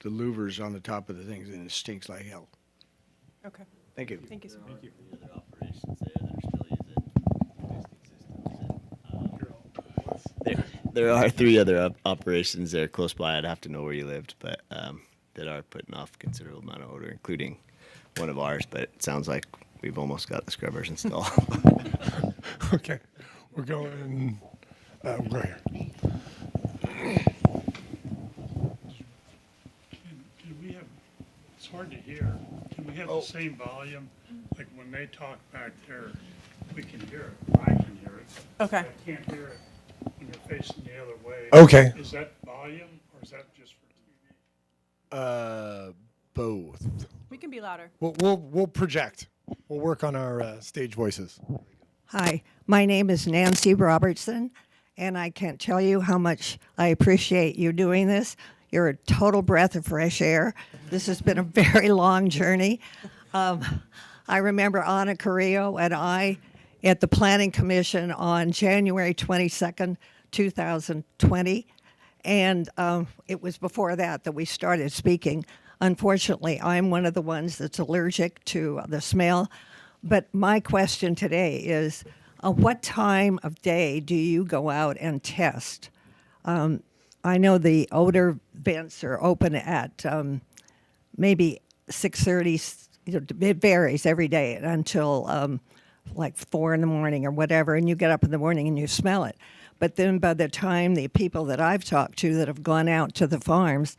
louvers on the top of the things, and it stinks like hell. Okay. Thank you. Thank you, sir. Thank you. There are 3 other operations there close by. I'd have to know where you lived, but that are putting off considerable amount of odor, including one of ours. But it sounds like we've almost got the scrubbers installed. Okay, we're going right here. Can we have, it's hard to hear, can we have the same volume? Like when they talk back there, we can hear it, I can hear it. Okay. I can't hear it when you're facing the other way. Okay. Is that volume, or is that just for TV? Both. We can be louder. We'll project. We'll work on our stage voices. Hi, my name is Nancy Robertson, and I can't tell you how much I appreciate you doing this. You're a total breath of fresh air. This has been a very long journey. I remember Anna Carrillo and I at the Planning Commission on January 22nd, 2020. And it was before that we started speaking. Unfortunately, I'm one of the ones that's allergic to the smell. But my question today is, what time of day do you go out and test? I know the odor vents are open at maybe 6:30. It varies every day until like 4 in the morning or whatever, and you get up in the morning and you smell it. But then by the time the people that I've talked to that have gone out to the farms,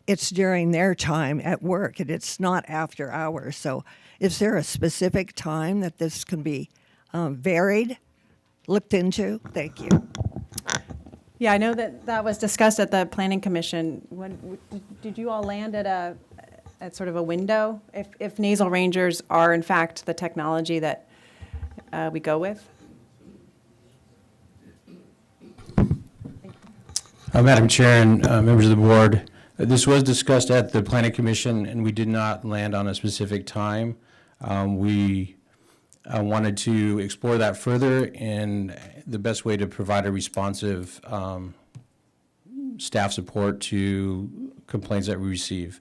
it's during their time at work, and it's not after hours. So is there a specific time that this can be varied, looked into? Thank you. Yeah, I know that was discussed at the Planning Commission. Did you all land at sort of a window? If nasal rangers are in fact the technology that we go with? Madam Chair and members of the board, this was discussed at the Planning Commission, and we did not land on a specific time. We wanted to explore that further, and the best way to provide a responsive staff support to complaints that we receive.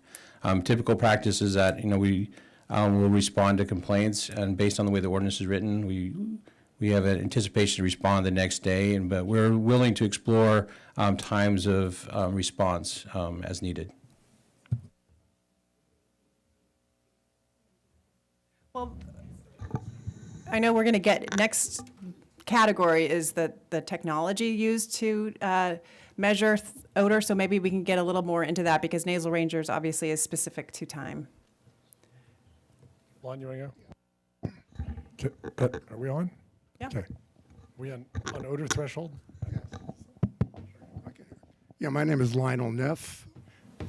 Typical practice is that we will respond to complaints, and based on the way the ordinance is written, we have an anticipation to respond the next day, but we're willing to explore times of response as needed. Well, I know we're going to get, next category is the technology used to measure odor, so maybe we can get a little more into that because nasal rangers obviously is specific to time. Lon, you want to go? Are we on? Yeah. Okay. We on odor threshold? Yeah, my name is Lionel Neff.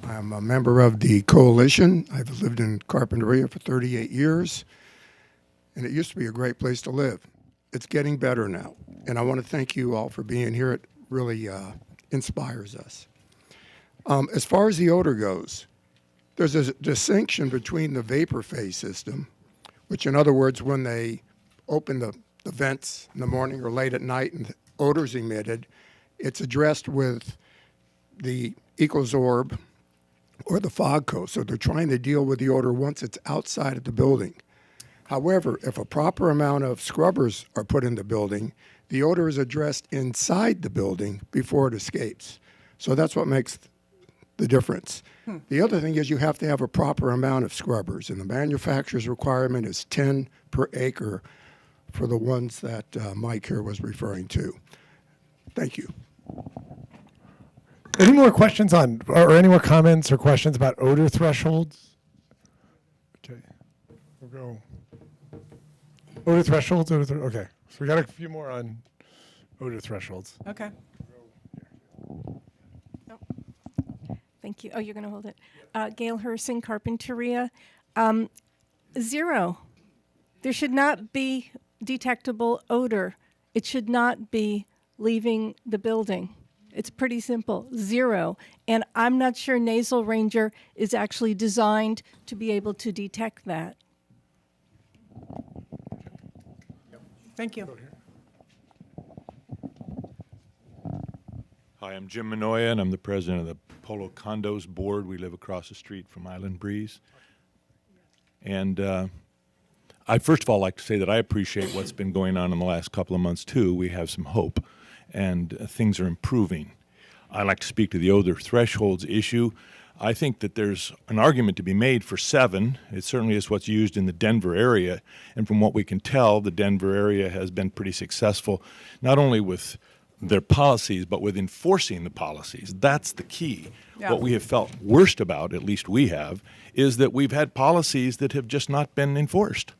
I'm a member of the coalition. I've lived in Carpinteria for 38 years, and it used to be a great place to live. It's getting better now, and I want to thank you all for being here. It really inspires us. As far as the odor goes, there's a distinction between the vapor phase system, which in other words, when they open the vents in the morning or late at night and the odor's emitted, it's addressed with the EcoZorb or the fog coat. So they're trying to deal with the odor once it's outside of the building. However, if a proper amount of scrubbers are put in the building, the odor is addressed inside the building before it escapes. So that's what makes the difference. The other thing is you have to have a proper amount of scrubbers, and the manufacturer's requirement is 10 per acre for the ones that Mike here was referring to. Thank you. Any more questions on, or any more comments or questions about odor thresholds? Okay, we'll go. Odor thresholds, okay. So we got a few more on odor thresholds. Okay. Thank you. Oh, you're going to hold it. Gail Hersing, Carpinteria. 0. There should not be detectable odor. It should not be leaving the building. It's pretty simple. 0. And I'm not sure Nasal Ranger is actually designed to be able to detect that. Thank you. Hi, I'm Jim Manoia, and I'm the president of the Polo Condos Board. We live across the street from Island Breeze. And I'd first of all like to say that I appreciate what's been going on in the last couple of months, too. We have some hope, and things are improving. I'd like to speak to the odor thresholds issue. I think that there's an argument to be made for 7. It certainly is what's used in the Denver area. And from what we can tell, the Denver area has been pretty successful, not only with their policies, but with enforcing the policies. That's the key. Yeah. What we have felt worst about, at least we have, is that we've had policies that have just not been enforced.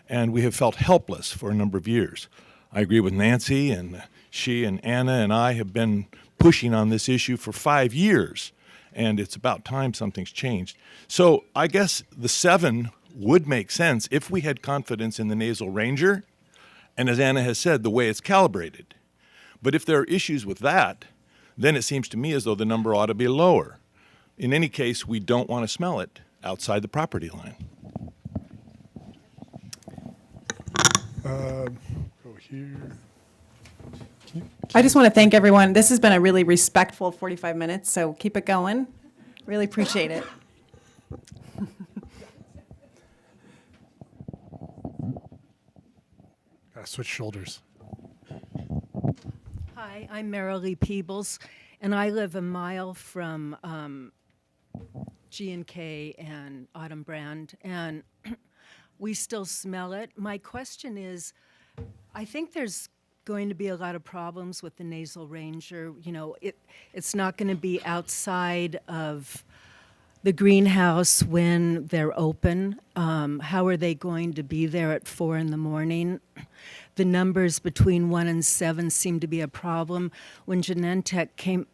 And we have felt helpless for a number of years. I agree with Nancy, and she and Anna and I have been pushing on this issue for 5 years. And it's about time something's changed. So I guess the 7 would make sense if we had confidence in the Nasal Ranger, and as Anna has said, the way it's calibrated. But if there are issues with that, then it seems to me as though the number ought to be lower. In any case, we don't want to smell it outside the property line. Go here. I just want to thank everyone. This has been a really respectful 45 minutes, so keep it going. Really appreciate it. Gotta switch shoulders. Hi, I'm Marilee Peebles, and I live a mile from G&K and Autumn Brand, and we still smell it. My question is, I think there's going to be a lot of problems with the Nasal Ranger. You know, it's not going to be outside of the greenhouse when they're open. How are they going to be there at 4 in the morning? The numbers between 1 and 7 seem to be a problem. When Genentech came,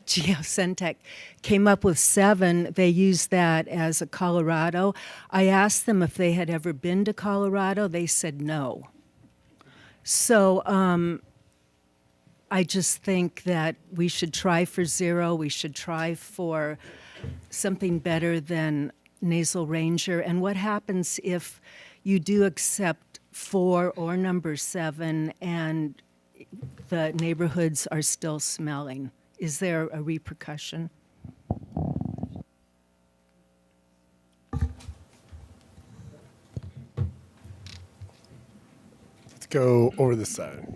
Geosentech came up with 7, they used that as a Colorado. I asked them if they had ever been to Colorado. They said no. So I just think that we should try for 0. We should try for something better than Nasal Ranger. And what happens if you do accept 4 or number 7 and the neighborhoods are still smelling? Is there a repercussion? Let's go over this side.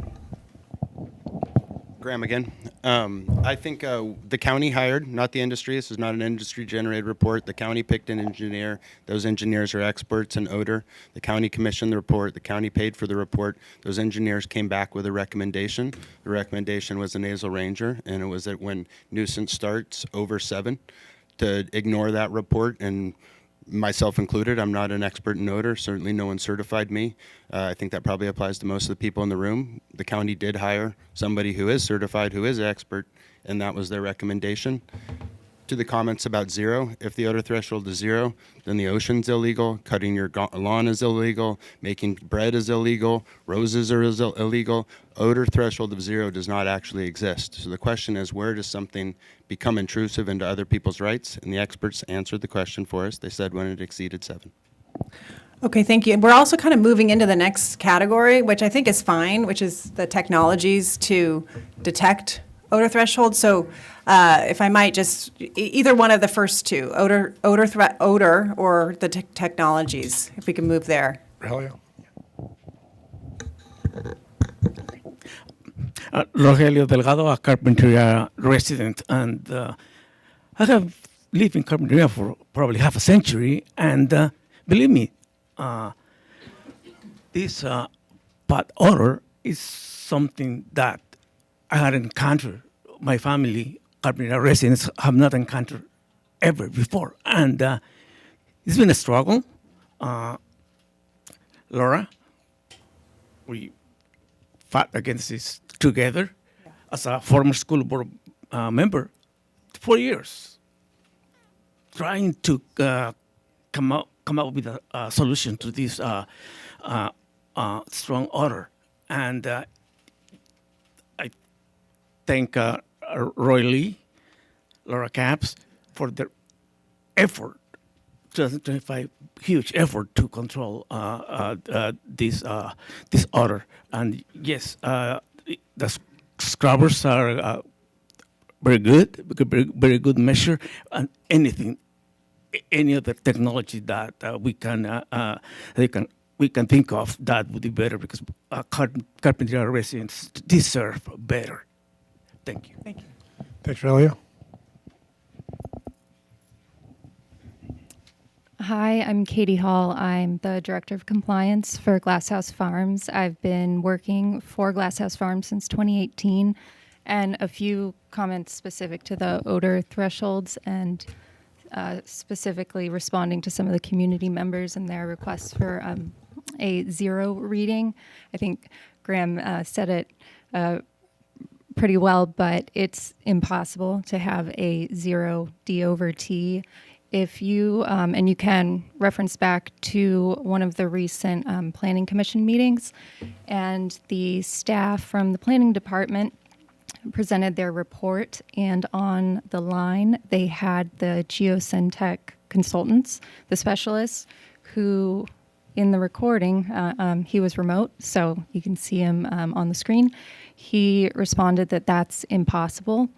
Graham again. I think the county hired, not the industry. This is not an industry-generated report. The county picked an engineer. Those engineers are experts in odor. The county commissioned the report. The county paid for the report. Those engineers came back with a recommendation. The recommendation was a Nasal Ranger, and it was that when nuisance starts over 7, to ignore that report, and myself included. I'm not an expert in odor. Certainly no one certified me. I think that probably applies to most of the people in the room. The county did hire somebody who is certified, who is an expert, and that was their recommendation. To the comments about 0, if the odor threshold is 0, then the ocean's illegal, cutting your lawn is illegal, making bread is illegal, roses are illegal. Odor threshold of 0 does not actually exist. So the question is, where does something become intrusive into other people's rights? And the experts answered the question for us. They said when it exceeded 7. Okay, thank you. We're also kind of moving into the next category, which I think is fine, which is the technologies to detect odor threshold. So if I might just, either one of the first two, odor or the technologies, if we can move there. Rogelio. Rogelio Delgado, a Carpinteria resident, and I have lived in Carpinteria for probably half a century, and believe me, this pot odor is something that I had encountered. My family, Carpinteria residents, have not encountered ever before, and it's been a struggle. Laura, we fought against this together as a former school board member for years, trying to come up with a solution to this strong odor. And I thank Roy Lee, Laura Capps, for their effort, 2025 huge effort to control this odor. And yes, the scrubbers are very good measure, and any other technology that we can think of that would be better, because Carpinteria residents deserve better. Thank you. Thank you. Thanks, Rogelio. Hi, I'm Katie Hall. I'm the Director of Compliance for Glasshouse Farms. I've been working for Glasshouse Farms since 2018, and a few comments specific to the odor thresholds and specifically responding to some of the community members and their requests for a 0 reading. I think Graham said it pretty well, but it's impossible to have a 0 D over T. If you, and you can reference back to one of the recent Planning Commission meetings, and the staff from the Planning Department presented their report, and on the line they had the Geosentech consultants, the specialists, who in the recording, he was remote, so you can see him on the screen. He responded that that's impossible.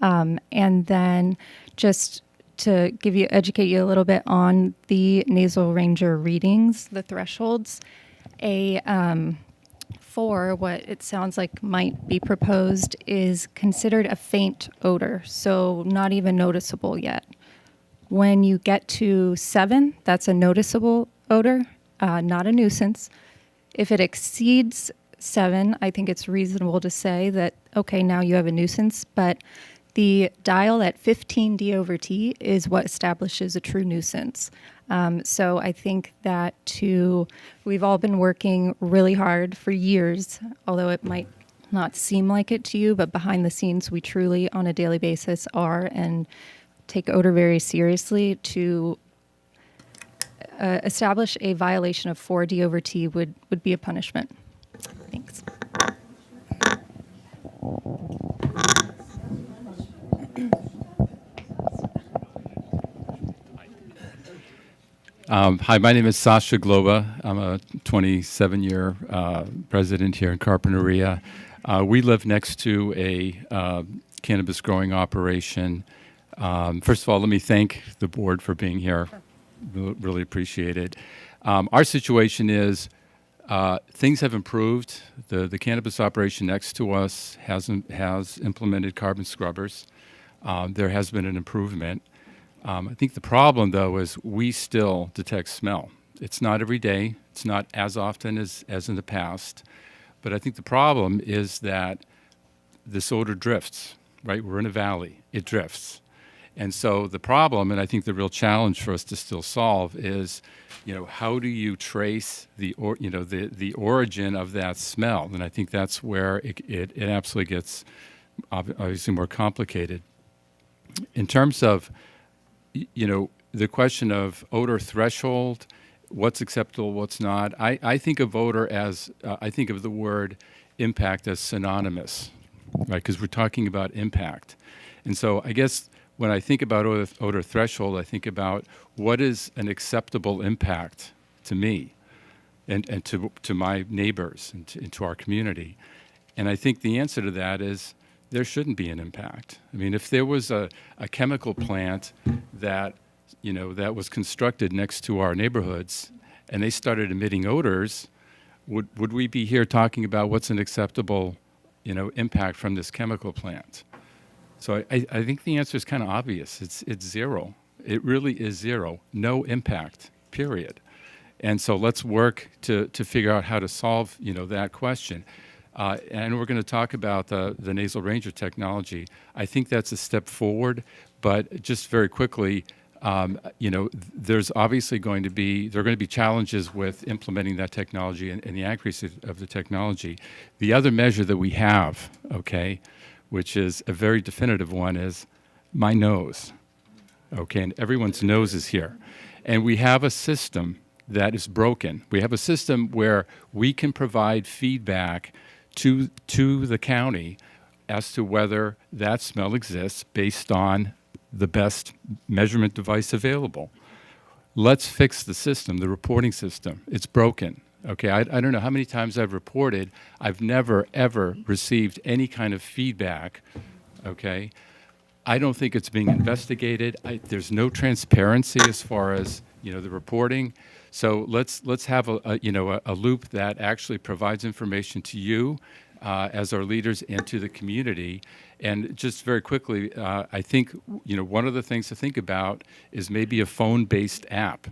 And then just to educate you a little bit on the nasal ranger readings, the thresholds, for what it sounds like might be proposed is considered a faint odor, so not even noticeable yet. When you get to 7, that's a noticeable odor, not a nuisance. If it exceeds 7, I think it's reasonable to say that, okay, now you have a nuisance, but the dial at 15 d/t is what establishes a true nuisance. So I think that we've all been working really hard for years, although it might not seem like it to you, but behind the scenes, we truly on a daily basis are and take odor very seriously. To establish a violation of 4 d/t would be a punishment. Thanks. Hi, my name is Sasha Globa. I'm a 27-year president here in Carpinteria. We live next to a cannabis growing operation. First of all, let me thank the board for being here. Really appreciate it. Our situation is things have improved. The cannabis operation next to us has implemented carbon scrubbers. There has been an improvement. I think the problem, though, is we still detect smell. It's not every day. It's not as often as in the past. But I think the problem is that this odor drifts, right? We're in a valley. It drifts. And so the problem, and I think the real challenge for us to still solve is, how do you trace the origin of that smell? And I think that's where it absolutely gets obviously more complicated. In terms of the question of odor threshold, what's acceptable, what's not. I think of odor as, I think of the word impact as synonymous, right? Because we're talking about impact. And so I guess when I think about odor threshold, I think about what is an acceptable impact to me and to my neighbors and to our community. And I think the answer to that is there shouldn't be an impact. I mean, if there was a chemical plant that, that was constructed next to our neighborhoods and they started emitting odors, would we be here talking about what's an acceptable, impact from this chemical plant? So I think the answer is kind of obvious. It's zero. It really is zero. No impact, period. And so let's work to figure out how to solve, that question. And we're going to talk about the nasal ranger technology. I think that's a step forward, but just very quickly, there's obviously there are going to be challenges with implementing that technology and the accuracy of the technology. The other measure that we have, okay, which is a very definitive one, is my nose, okay, and everyone's nose is here. And we have a system that is broken. We have a system where we can provide feedback to the county as to whether that smell exists based on the best measurement device available. Let's fix the system, the reporting system. It's broken. Okay, I don't know how many times I've reported. I've never, ever received any kind of feedback, okay? I don't think it's being investigated. There's no transparency as far as, the reporting. So let's have a loop that actually provides information to you as our leaders and to the community. And just very quickly, I think, one of the things to think about is maybe a phone-based app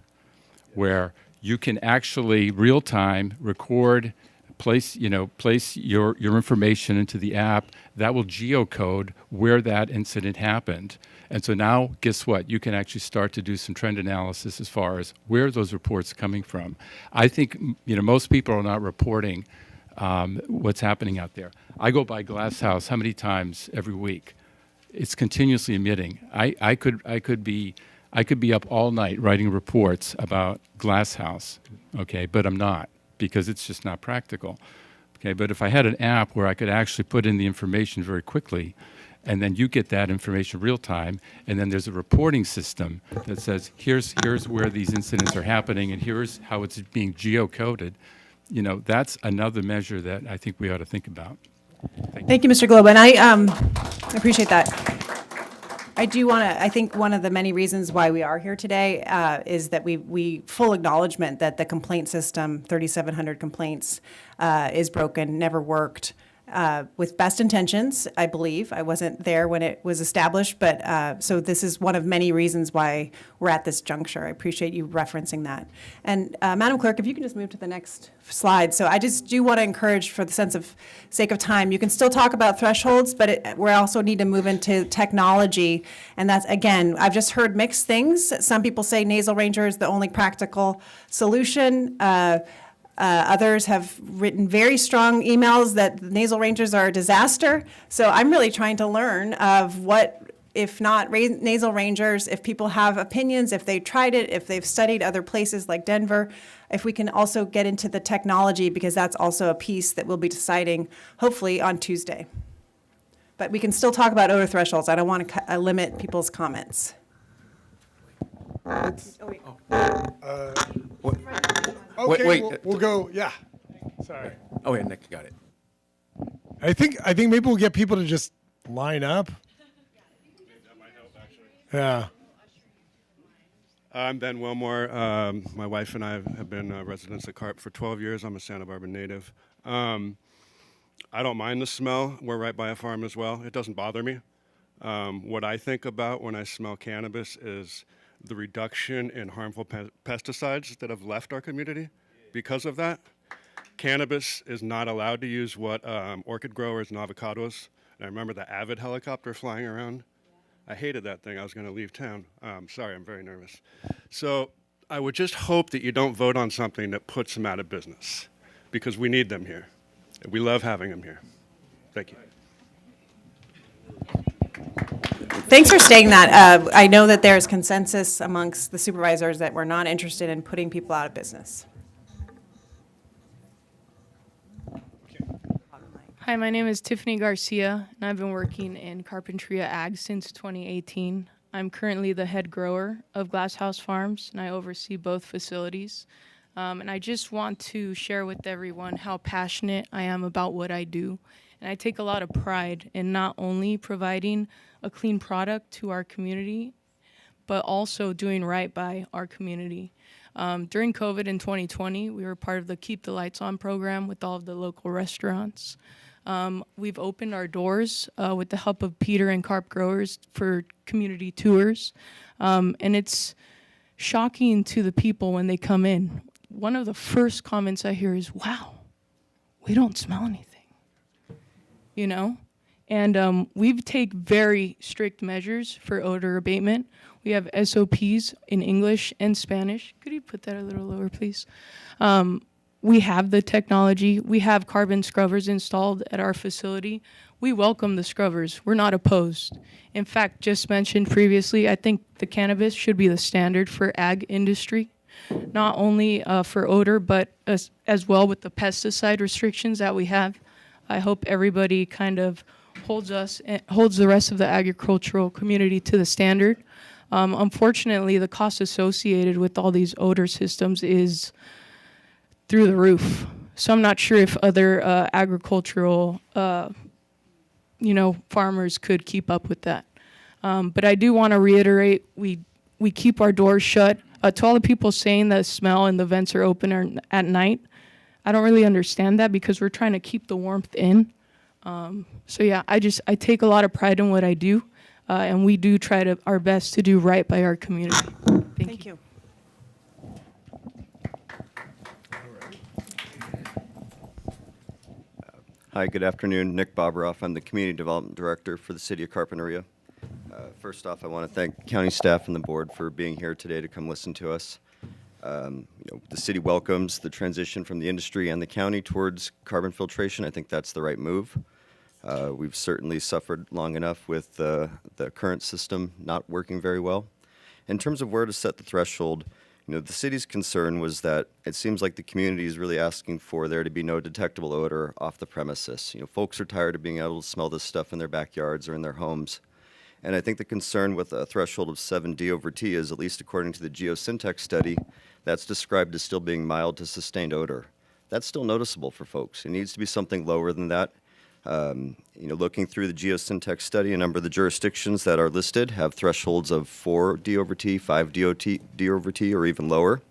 where you can actually real-time record, place your information into the app. That will geocode where that incident happened. And so now, guess what? You can actually start to do some trend analysis as far as where those reports coming from. I think, most people are not reporting what's happening out there. I go by Glass House how many times every week? It's continuously emitting. I could be up all night writing reports about Glass House, okay, but I'm not, because it's just not practical. Okay, but if I had an app where I could actually put in the information very quickly and then you get that information real time, and then there's a reporting system that says, here's where these incidents are happening, and here's how it's being geocoded. You know, that's another measure that I think we ought to think about. Thank you, Mr. Globe, and I appreciate that. I do want to, I think one of the many reasons why we are here today is that we full acknowledgement that the complaint system, 3,700 complaints, is broken, never worked, with best intentions, I believe. I wasn't there when it was established, but so this is one of many reasons why we're at this juncture. I appreciate you referencing that. And Madam Clerk, if you can just move to the next slide. So I just do want to encourage, for the sake of time, you can still talk about thresholds, but we also need to move into technology. And that's, again, I've just heard mixed things. Some people say nasal ranger is the only practical solution. Others have written very strong emails that nasal rangers are a disaster. So I'm really trying to learn of what, if not nasal rangers, if people have opinions, if they've tried it, if they've studied other places like Denver, if we can also get into the technology, because that's also a piece that we'll be deciding hopefully on Tuesday. But we can still talk about odor thresholds. I don't want to limit people's comments. Okay, wait. we'll go, yeah. Sorry. Oh, yeah, Nick, got it. I think maybe we'll get people to just line up. Yeah. I'm Ben Wilmore. My wife and I have been residents of Carp for 12 years. I'm a Santa Barbara native. I don't mind the smell. We're right by a farm as well. It doesn't bother me. What I think about when I smell cannabis is the reduction in harmful pesticides that have left our community because of that. Cannabis is not allowed to use what orchid growers and avocados. And I remember the Avid helicopter flying around. I hated that thing. I was going to leave town. Sorry, I'm very nervous. So I would just hope that you don't vote on something that puts them out of business, because we need them here. We love having them here. Thank you. Thanks for stating that. I know that there's consensus amongst the supervisors that we're not interested in putting people out of business. Hi, my name is Tiffany Garcia, and I've been working in Carpinteria Ag since 2018. I'm currently the head grower of Glass House Farms, and I oversee both facilities. And I just want to share with everyone how passionate I am about what I do. And I take a lot of pride in not only providing a clean product to our community, but also doing right by our community. During COVID in 2020, we were part of the Keep the Lights On program with all of the local restaurants. We've opened our doors with the help of Peter and Carp growers for community tours. And it's shocking to the people when they come in. One of the first comments I hear is, wow, we don't smell anything, you know? And we've taken very strict measures for odor abatement. We have SOPs in English and Spanish. Could you put that a little lower, please? We have the technology. We have carbon scrubbers installed at our facility. We welcome the scrubbers. We're not opposed. In fact, just mentioned previously, I think the cannabis should be the standard for ag industry, not only for odor, but as well with the pesticide restrictions that we have. I hope everybody kind of holds the rest of the agricultural community to the standard. Unfortunately, the cost associated with all these odor systems is through the roof. So I'm not sure if other agricultural, farmers could keep up with that. But I do want to reiterate, we keep our doors shut. To all the people saying the smell and the vents are open at night, I don't really understand that, because we're trying to keep the warmth in. So yeah, I take a lot of pride in what I do, and we do try our best to do right by our community. Thank you. Hi, good afternoon. Nick Bobroff. I'm the Community Development Director for the City of Carpinteria. First off, I want to thank county staff and the board for being here today to come listen to us. The city welcomes the transition from the industry and the county towards carbon filtration. I think that's the right move. We've certainly suffered long enough with the current system not working very well. In terms of where to set the threshold, The city's concern was that it seems like the community is really asking for there to be no detectable odor off the premises. Folks are tired of being able to smell this stuff in their backyards or in their homes. And I think the concern with a threshold of 7 D/T is, at least according to the geosyntax study, that's described as still being mild to sustained odor. That's still noticeable for folks. It needs to be something lower than that. Looking through the geosyntax study, a number of the jurisdictions that are listed have thresholds of 4 D/T, 5 D/T, or even lower.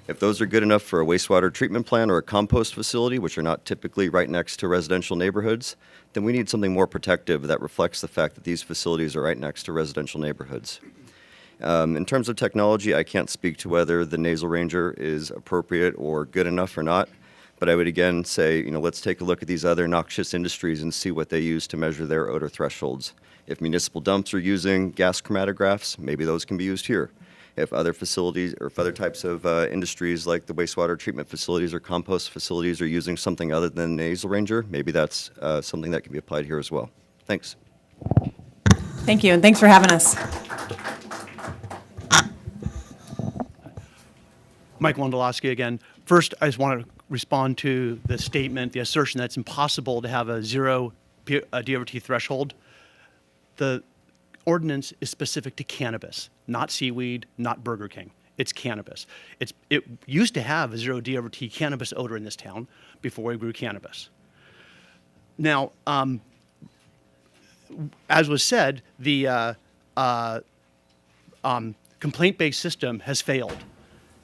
If those are good enough for a wastewater treatment plant or a compost facility, which are not typically right next to residential neighborhoods, then we need something more protective that reflects the fact that these facilities are right next to residential neighborhoods. In terms of technology, I can't speak to whether the nasal ranger is appropriate or good enough or not. But I would again say, let's take a look at these other noxious industries and see what they use to measure their odor thresholds. If municipal dumps are using gas chromatographs, maybe those can be used here. If other facilities or if other types of industries like the wastewater treatment facilities or compost facilities are using something other than the nasal ranger, maybe that's something that can be applied here as well. Thanks. Thank you, and thanks for having us. Mike Wondolowski again. First, I just want to respond to the statement, the assertion that it's impossible to have a 0 D/T threshold. The ordinance is specific to cannabis, not seaweed, not Burger King. It's cannabis. It used to have a 0 D/T cannabis odor in this town before we grew cannabis. Now, as was said, the complaint-based system has failed,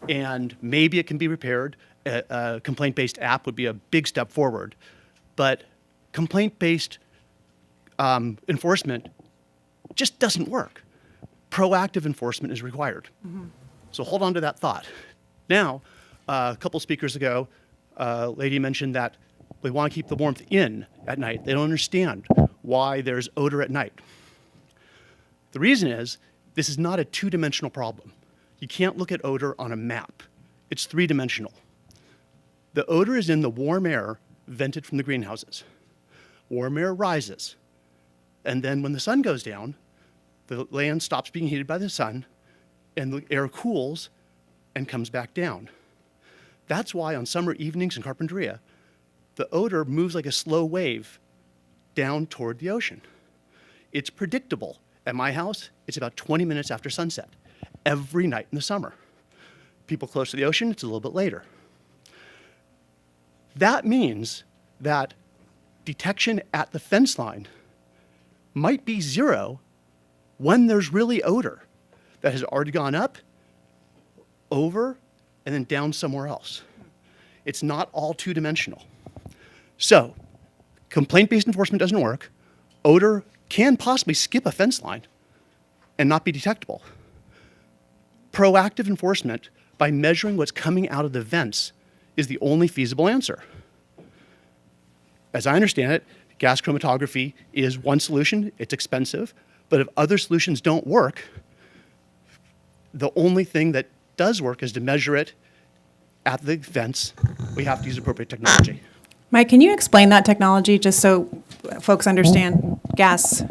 and maybe it can be repaired. A complaint-based app would be a big step forward, but complaint-based enforcement just doesn't work. Proactive enforcement is required. So hold on to that thought. Now, a couple speakers ago, a lady mentioned that we want to keep the warmth in at night. They don't understand why there's odor at night. The reason is this is not a two-dimensional problem. You can't look at odor on a map. It's three-dimensional. The odor is in the warm air vented from the greenhouses. Warm air rises, and then when the sun goes down, the land stops being heated by the sun, and the air cools and comes back down. That's why on summer evenings in Carpinteria, the odor moves like a slow wave down toward the ocean. It's predictable. At my house, it's about 20 minutes after sunset, every night in the summer. People close to the ocean, it's a little bit later. That means that detection at the fence line might be 0 when there's really odor that has already gone up, over, and then down somewhere else. It's not all two-dimensional. So, complaint-based enforcement doesn't work. Odor can possibly skip a fence line and not be detectable. Proactive enforcement by measuring what's coming out of the vents is the only feasible answer. As I understand it, gas chromatography is one solution. It's expensive. But if other solutions don't work, the only thing that does work is to measure it at the vents. We have to use appropriate technology. Mike, can you explain that technology just so folks understand gas?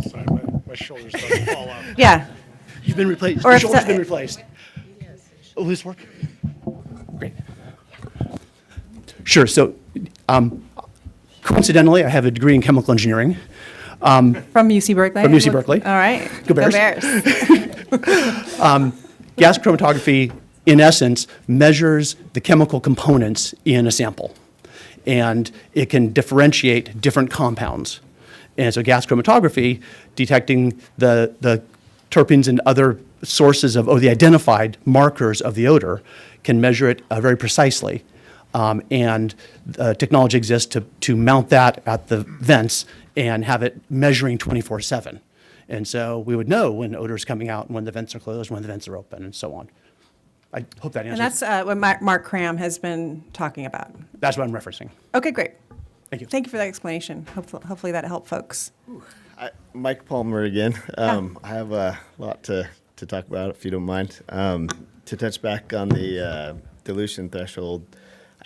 Sorry, my shoulder's starting to fall out. Yeah. You've been replaced. Or Your if shoulder's so- been replaced. Oh, this work? Great. Sure. So, coincidentally, I have a degree in chemical engineering. From UC Berkeley? From UC Berkeley. All right. Go Bears. Gas chromatography, in essence, measures the chemical components in a sample, and it can differentiate different compounds. And so gas chromatography, detecting the terpenes and other sources of, or the identified markers of the odor, can measure it very precisely. And technology exists to mount that at the vents and have it measuring 24/7. And so we would know when odor is coming out and when the vents are closed, when the vents are open, and so on. I hope that And answers. that's what Mark Cram has been talking about. That's what I'm referencing. Okay, great. Thank you. Thank you for that explanation. Hopefully that helped folks. Mike Palmer again. I have a lot to talk about, if you don't mind. To touch back on the dilution threshold,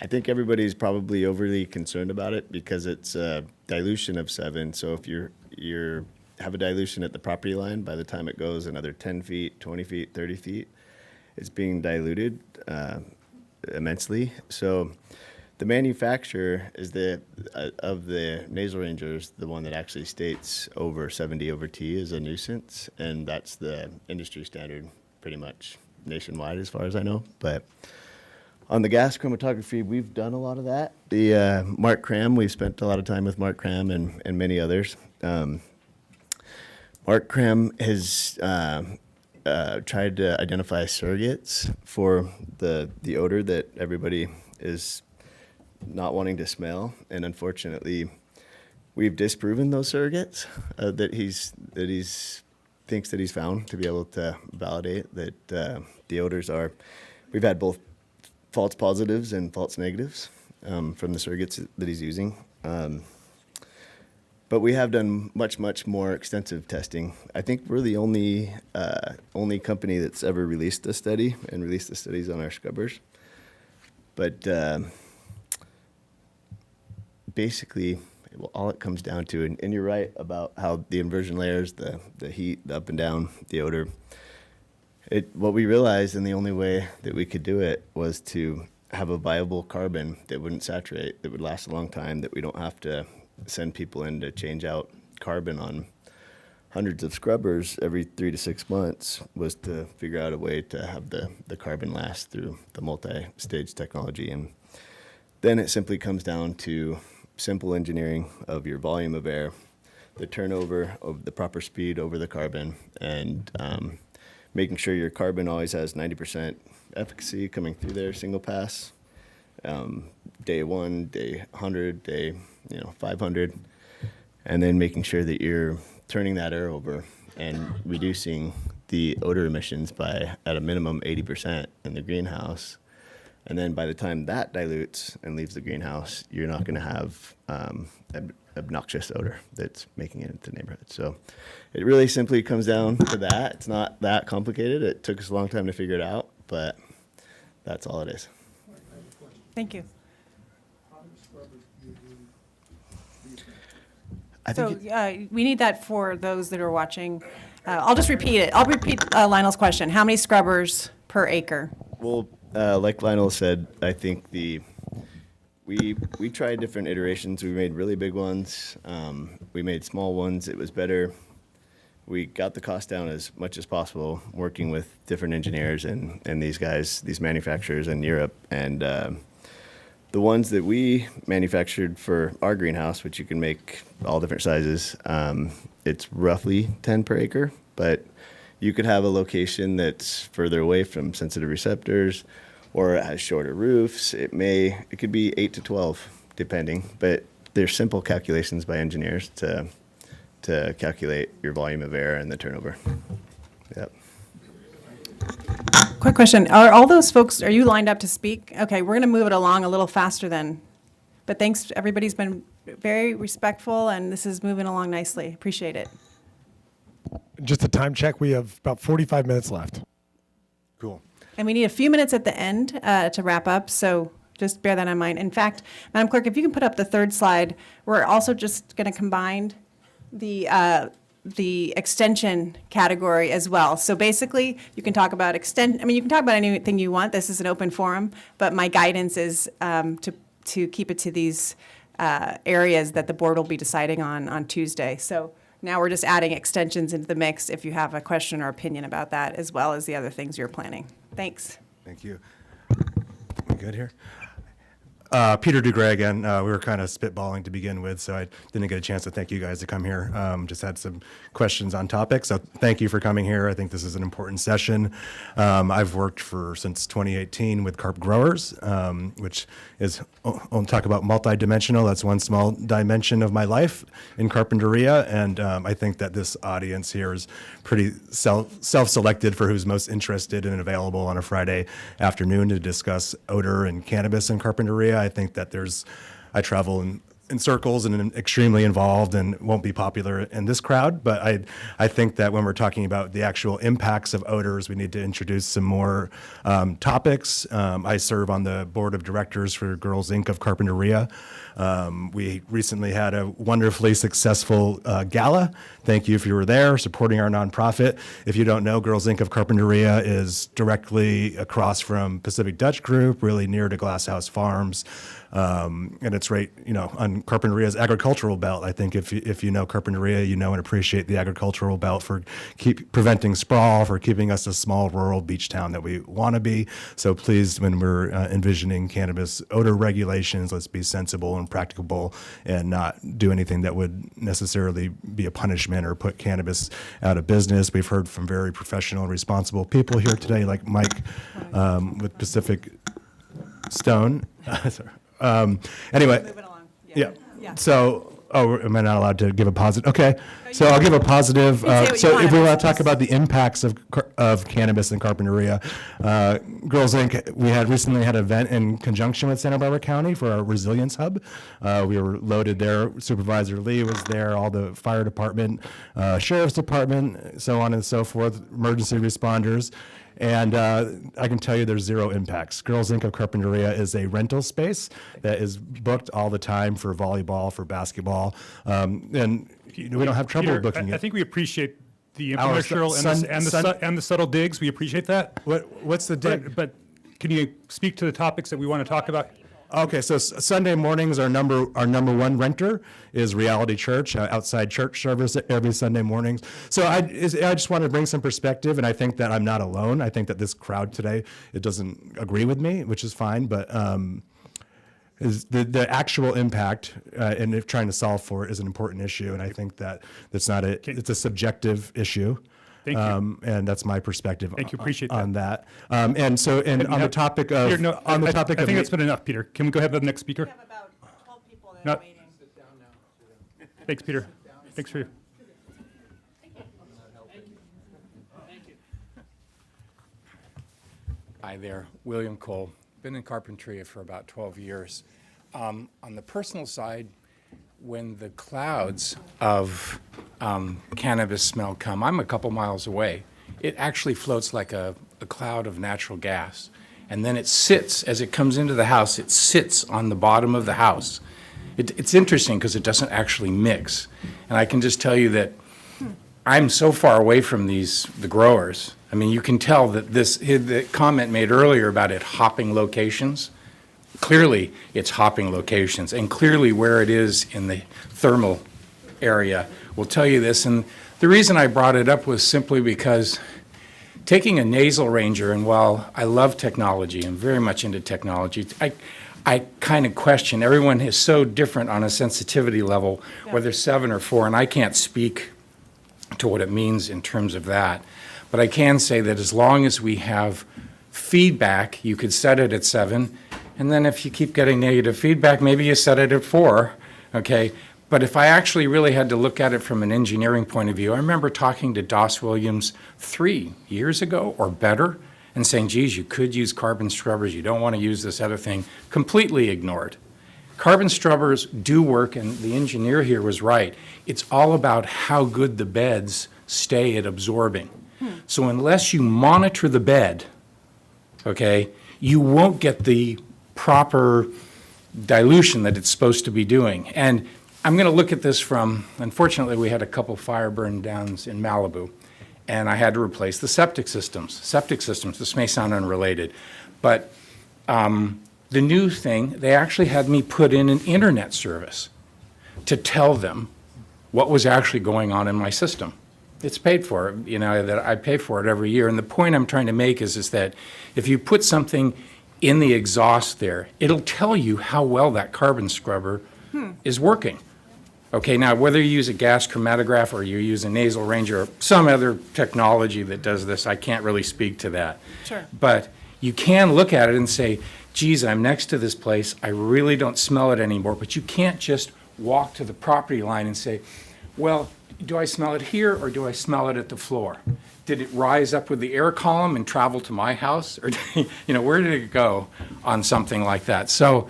I think everybody's probably overly concerned about it because it's a dilution of 7. So if you have a dilution at the property line, by the time it goes another 10 feet, 20 feet, 30 feet, it's being diluted immensely. So the manufacturer is of the nasal rangers, the one that actually states over 70 over T is a nuisance, and that's the industry standard pretty much nationwide as far as I know. But on the gas chromatography, we've done a lot of that. The Mark Cram, we've spent a lot of time with Mark Cram and many others. Mark Cram has tried to identify surrogates for the odor that everybody is not wanting to smell, and unfortunately, we've disproven those surrogates that he's thinks that he's found to be able to validate that the odors are. We've had both false positives and false negatives from the surrogates that he's using. But we have done much more extensive testing. I think we're the only company that's ever released a study and released the studies on our scrubbers. But basically, all it comes down to, and you're right about how the inversion layers, the heat, the up and down, the odor. What we realized, and the only way that we could do it, was to have a viable carbon that wouldn't saturate, that would last a long time, that we don't have to send people in to change out carbon on hundreds of scrubbers every 3 to 6 months, was to figure out a way to have the carbon last through the multi-stage technology. And then it simply comes down to simple engineering of your volume of air, the turnover of the proper speed over the carbon, and making sure your carbon always has 90% efficacy coming through there, single pass, day 1, day 100, day 500, and then making sure that you're turning that air over and reducing the odor emissions by, at a minimum, 80% in the greenhouse. And then by the time that dilutes and leaves the greenhouse, you're not going to have obnoxious odor that's making it into the neighborhood. So it really simply comes down to that. It's not that complicated. It took us a long time to figure it out, but that's all it is. Thank you. We need that for those that are watching. I'll just repeat it. I'll repeat Lionel's question. How many scrubbers per acre? Well, like Lionel said, I think we tried different iterations. We made really big ones. We made small ones. It was better. We got the cost down as much as possible, working with different engineers and these guys, these manufacturers in Europe. And the ones that we manufactured for our greenhouse, which you can make all different sizes, it's roughly 10 per acre, but you could have a location that's further away from sensitive receptors, or it has shorter roofs. It could be 8 to 12, depending, but there's simple calculations by engineers to calculate your volume of air and the turnover. Yep. Quick question. Are all those folks, are you lined up to speak? Okay, we're going to move it along a little faster then. But thanks, everybody's been very respectful, and this is moving along nicely. Appreciate it. Just a time check, we have about 45 minutes left. Cool. And we need a few minutes at the end to wrap up, so just bear that in mind. In fact, Madam Clerk, if you can put up the third slide, we're also just going to combine the extension category as well. So basically, you can talk about you can talk about anything you want. This is an open forum, but my guidance is to keep it to these areas that the board will be deciding on Tuesday. So now we're just adding extensions into the mix if you have a question or opinion about that, as well as the other things you're planning. Thanks. Thank you. We good here? Peter DeGray again. We were kind of spitballing to begin with, so I didn't get a chance to thank you guys to come here. Just had some questions on topics, so thank you for coming here. I think this is an important session. I've worked since 2018 with carp growers, which is, I'll talk about multidimensional. That's one small dimension of my life in Carpinteria, and I think that this audience here is pretty self-selected for who's most interested and available on a Friday afternoon to discuss odor and cannabis in Carpinteria. I think that I travel in in circles and extremely involved and won't be popular in this crowd. But I think that when we're talking about the actual impacts of odors, we need to introduce some more topics. I serve on the board of directors for Girls Inc. of Carpinteria. We recently had a wonderfully successful gala. Thank you if you were there supporting our nonprofit. If you don't know, Girls Inc. of Carpinteria is directly across from Pacific Dutch Group, really near to Glass House Farms. And it's right, on Carpinteria's agricultural belt. I think if you know Carpinteria, you know and appreciate the agricultural belt for preventing sprawl, for keeping us a small rural beach town that we want to be. So please, when we're envisioning cannabis odor regulations, let's be sensible and practicable and not do anything that would necessarily be a punishment or put cannabis out of business. We've heard from very professional and responsible people here today, like Mike with Pacific Stone. Sorry. Anyway, yeah. So, am I not allowed to give a positive? Okay, so I'll give a positive. So if we want to talk about the impacts of cannabis in Carpinteria, Girls Inc., we had recently had an event in conjunction with Santa Barbara County for our resilience hub. We were loaded there. Supervisor Lee was there, all the fire department, sheriff's department, so on and so forth, emergency responders. And I can tell you there's zero impacts. Girls Inc. of Carpinteria is a rental space that is booked all the time for volleyball, for basketball. And we don't have trouble Peter, booking it. I think we appreciate the infomercial and the subtle digs. We appreciate that. What's the dig? But can you speak to the topics that we want to talk about? Okay, so Sunday mornings, our number one renter is Reality Church, outside church service every Sunday mornings. So I just want to bring some perspective, and I think that I'm not alone. I think that this crowd today, it doesn't agree with me, which is fine, but is the actual impact and if trying to solve for it is an important issue, and I think that it's a subjective issue. Thank you. And that's my perspective. Thank you. Appreciate that. On that. On the topic of Peter, no, I think that's been enough, Peter. Can we go ahead to the next speaker? We have about 12 people that are waiting. Thanks, Peter. Thanks for you. Hi there, William Cole. Been in Carpinteria for about 12 years. On the personal side, when the clouds of cannabis smell come, I'm a couple miles away. It actually floats like a cloud of natural gas. And then it sits, as it comes into the house, it sits on the bottom of the house. It's interesting because it doesn't actually mix. And I can just tell you that I'm so far away from the growers. I mean, you can tell that the comment made earlier about it hopping locations, clearly it's hopping locations, and clearly where it is in the thermal area will tell you this. And the reason I brought it up was simply because taking a nasal ranger, and while I love technology, I'm very much into technology, I kind of question, everyone is so different on a sensitivity level, whether 7 or 4, and I can't speak to what it means in terms of that. But I can say that as long as we have feedback, you could set it at 7, and then if you keep getting negative feedback, maybe you set it at 4, okay? But if I actually really had to look at it from an engineering point of view, I remember talking to Doss Williams 3 years ago or better and saying, geez, you could use carbon scrubbers, you don't want to use this other thing, completely ignored. Carbon scrubbers do work, and the engineer here was right. It's all about how good the beds stay at absorbing. So unless you monitor the bed, okay, you won't get the proper dilution that it's supposed to be doing. And I'm going to look at this from, unfortunately, we had a couple fire burn downs in Malibu, and I had to replace the septic systems. Septic systems, this may sound unrelated, but the new thing, they actually had me put in an internet service to tell them what was actually going on in my system. It's paid for, that I pay for it every year. And the point I'm trying to make is that if you put something in the exhaust there, it'll tell you how well that carbon scrubber is working. Okay, now whether you use a gas chromatograph or you use a nasal ranger or some other technology that does this, I can't really speak to that. Sure. But you can look at it and say, geez, I'm next to this place, I really don't smell it anymore. But you can't just walk to the property line and say, well, do I smell it here or do I smell it at the floor? Did it rise up with the air column and travel to my house? Or, where did it go on something like that? So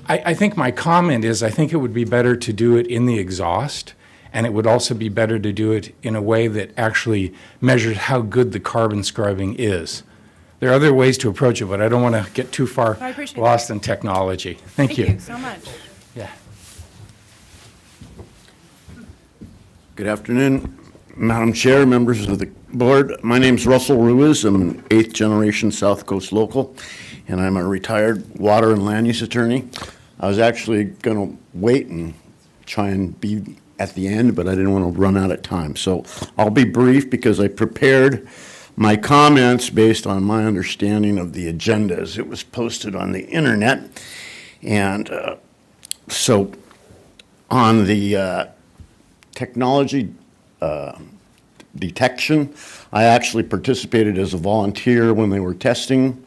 I think my comment is I think it would be better to do it in the exhaust, and it would also be better to do it in a way that actually measures how good the carbon scrubbing is. There are other ways to approach it, but I don't want to get too far I appreciate lost in technology. Thank you. Thank you so much. Yeah. Good afternoon, Madam Chair, members of the board. My name's Russell Ruiz. I'm an 8th generation South Coast local, and I'm a retired water and land use attorney. I was actually going to wait and try and be at the end, but I didn't want to run out of time. So I'll be brief because I prepared my comments based on my understanding of the agenda as it was posted on the internet. And so on the technology detection, I actually participated as a volunteer when they were testing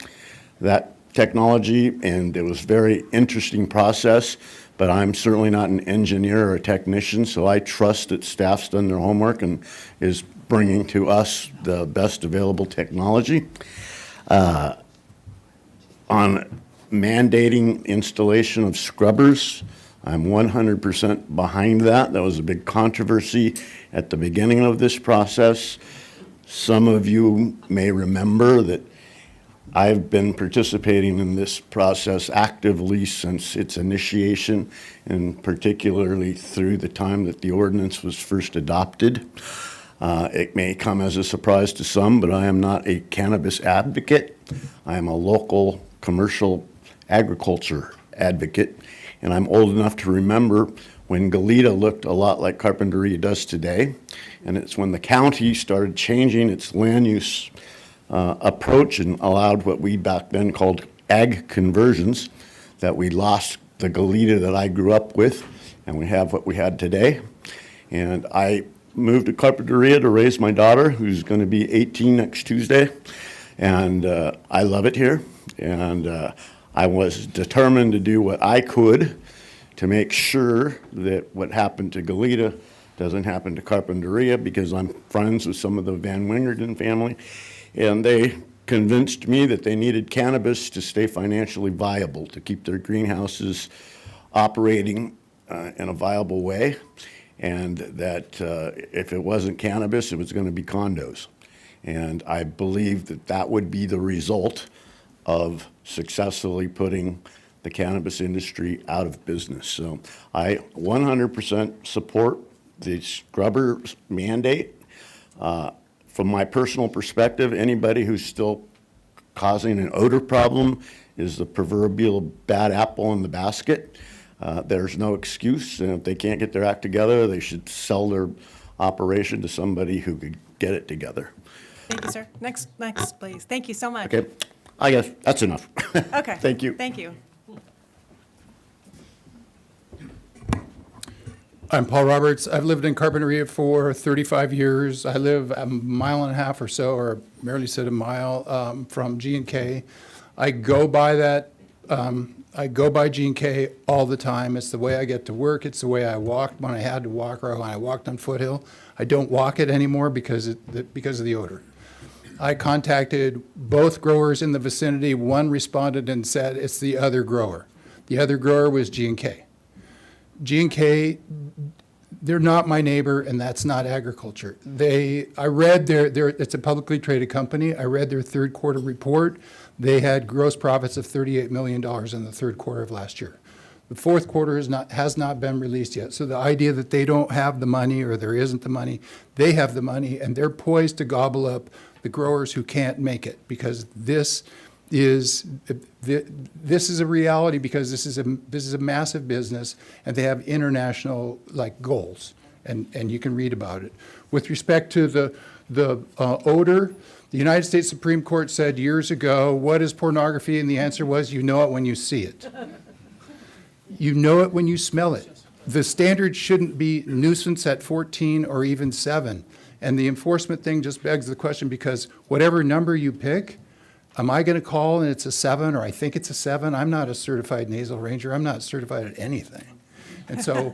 that technology, and it was a very interesting process, but I'm certainly not an engineer or a technician, so I trust that staff's done their homework and is bringing to us the best available technology. On mandating installation of scrubbers, I'm 100% behind that. That was a big controversy at the beginning of this process. Some of you may remember that I've been participating in this process actively since its initiation, and particularly through the time that the ordinance was first adopted. It may come as a surprise to some, but I am not a cannabis advocate. I am a local commercial agriculture advocate, and I'm old enough to remember when Goleta looked a lot like Carpinteria does today, and it's when the county started changing its land use approach and allowed what we back then called ag conversions, that we lost the Goleta that I grew up with, and we have what we had today. And I moved to Carpinteria to raise my daughter, who's going to be 18 next Tuesday, and I love it here. And I was determined to do what I could to make sure that what happened to Goleta doesn't happen to Carpinteria, because I'm friends with some of the Van Wingerden family, and they convinced me that they needed cannabis to stay financially viable, to keep their greenhouses operating in a viable way, and that if it wasn't cannabis, it was going to be condos. And I believe that that would be the result of successfully putting the cannabis industry out of business. So I 100% support the scrubber mandate. From my personal perspective, anybody who's still causing an odor problem is the proverbial bad apple in the basket. There's no excuse, and if they can't get their act together, they should sell their operation to somebody who could get it together. Thank you, sir. Next, please. Thank you so much. Okay, I guess that's enough. Okay. Thank you. Thank you. I'm Paul Roberts. I've lived in Carpinteria for 35 years. I live a mile and a half or so, or barely said a mile, from G&K. I go by that. I go by G&K all the time. It's the way I get to work. It's the way I walked when I had to walk, or when I walked on Foothill. I don't walk it anymore because of the odor. I contacted both growers in the vicinity. One responded and said it's the other grower. The other grower was G&K. G&K, they're not my neighbor, and that's not agriculture. I read it's a publicly traded company. I read their third quarter report. They had gross profits of $38 million in the third quarter of last year. The fourth quarter has not been released yet. So the idea that they don't have the money, or there isn't the money, they have the money, and they're poised to gobble up the growers who can't make it, because this is a reality, because this is a massive business, and they have international goals, and you can read about it. With respect to the odor, the United States Supreme Court said years ago, what is pornography? And the answer was, you know it when you see it. You know it when you smell it. The standard shouldn't be nuisance at 14 or even 7. And the enforcement thing just begs the question, because whatever number you pick, am I going to call and it's a 7, or I think it's a 7? I'm not a certified nasal ranger. I'm not certified at anything. And so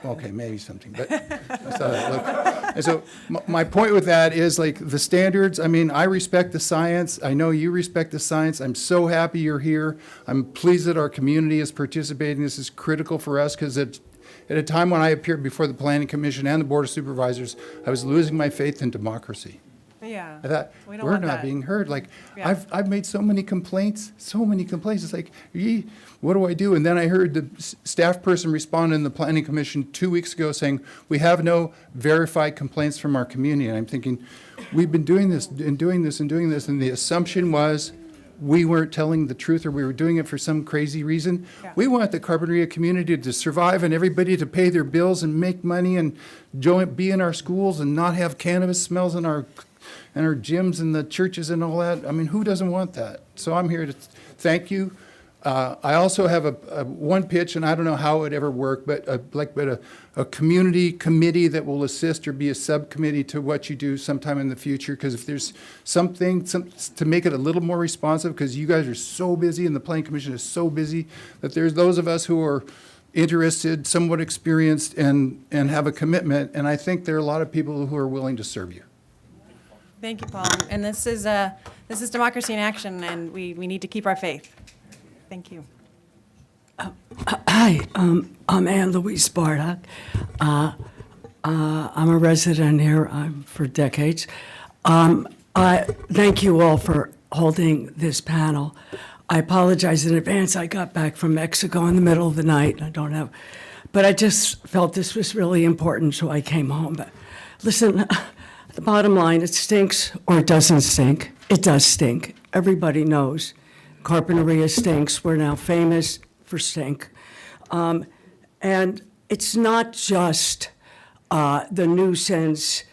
okay, maybe something, but that's how that looked. And so my point with that is like the standards, I mean, I respect the science. I know you respect the science. I'm so happy you're here. I'm pleased that our community is participating. This is critical for us because at a time when I appeared before the Planning Commission and the Board of Supervisors, I was losing my faith in democracy. Yeah. I thought, We don't we're want not that. being heard. Like, Yeah. I've made so many complaints. It's like, what do I do? And then I heard the staff person respond in the Planning Commission 2 weeks ago saying, we have no verified complaints from our community. And I'm thinking, we've been doing this and doing this and doing this. And the assumption was we weren't telling the truth or we were doing it for some crazy reason. Yeah. We want the Carpinteria community to survive and everybody to pay their bills and make money and be in our schools and not have cannabis smells in our gyms and the churches and all that. I mean, who doesn't want that? So I'm here to thank you. I also have a one pitch, and I don't know how it would ever work, but a community committee that will assist or be a subcommittee to what you do sometime in the future. Because if there's something to make it a little more responsive, because you guys are so busy and the Planning Commission is so busy, that there's those of us who are interested, somewhat experienced, and have a commitment. And I think there are a lot of people who are willing to serve you. Thank you, Paul. And this is democracy in action, and we need to keep our faith. Thank you. Hi, I'm Ann Louise Bardock. I'm a resident here for decades. I thank you all for holding this panel. I apologize in advance. I got back from Mexico in the middle of the night. But I just felt this was really important, so I came home. But listen, the bottom line, it stinks or it doesn't stink. It does stink. Everybody knows. Carpinteria stinks. We're now famous for stink. And it's not just the nuisance,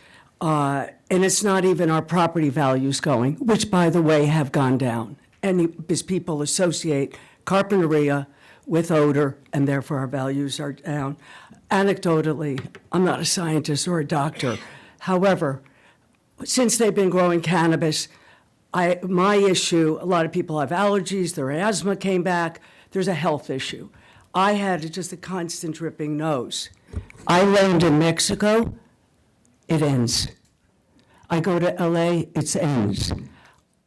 and it's not even our property values going, which, by the way, have gone down. And because people associate Carpinteria with odor, and therefore our values are down. Anecdotally, I'm not a scientist or a doctor. However, since they've been growing cannabis, my issue, a lot of people have allergies, their asthma came back, there's a health issue. I had just a constant dripping nose. I learned in Mexico, it ends. I go to LA, it ends.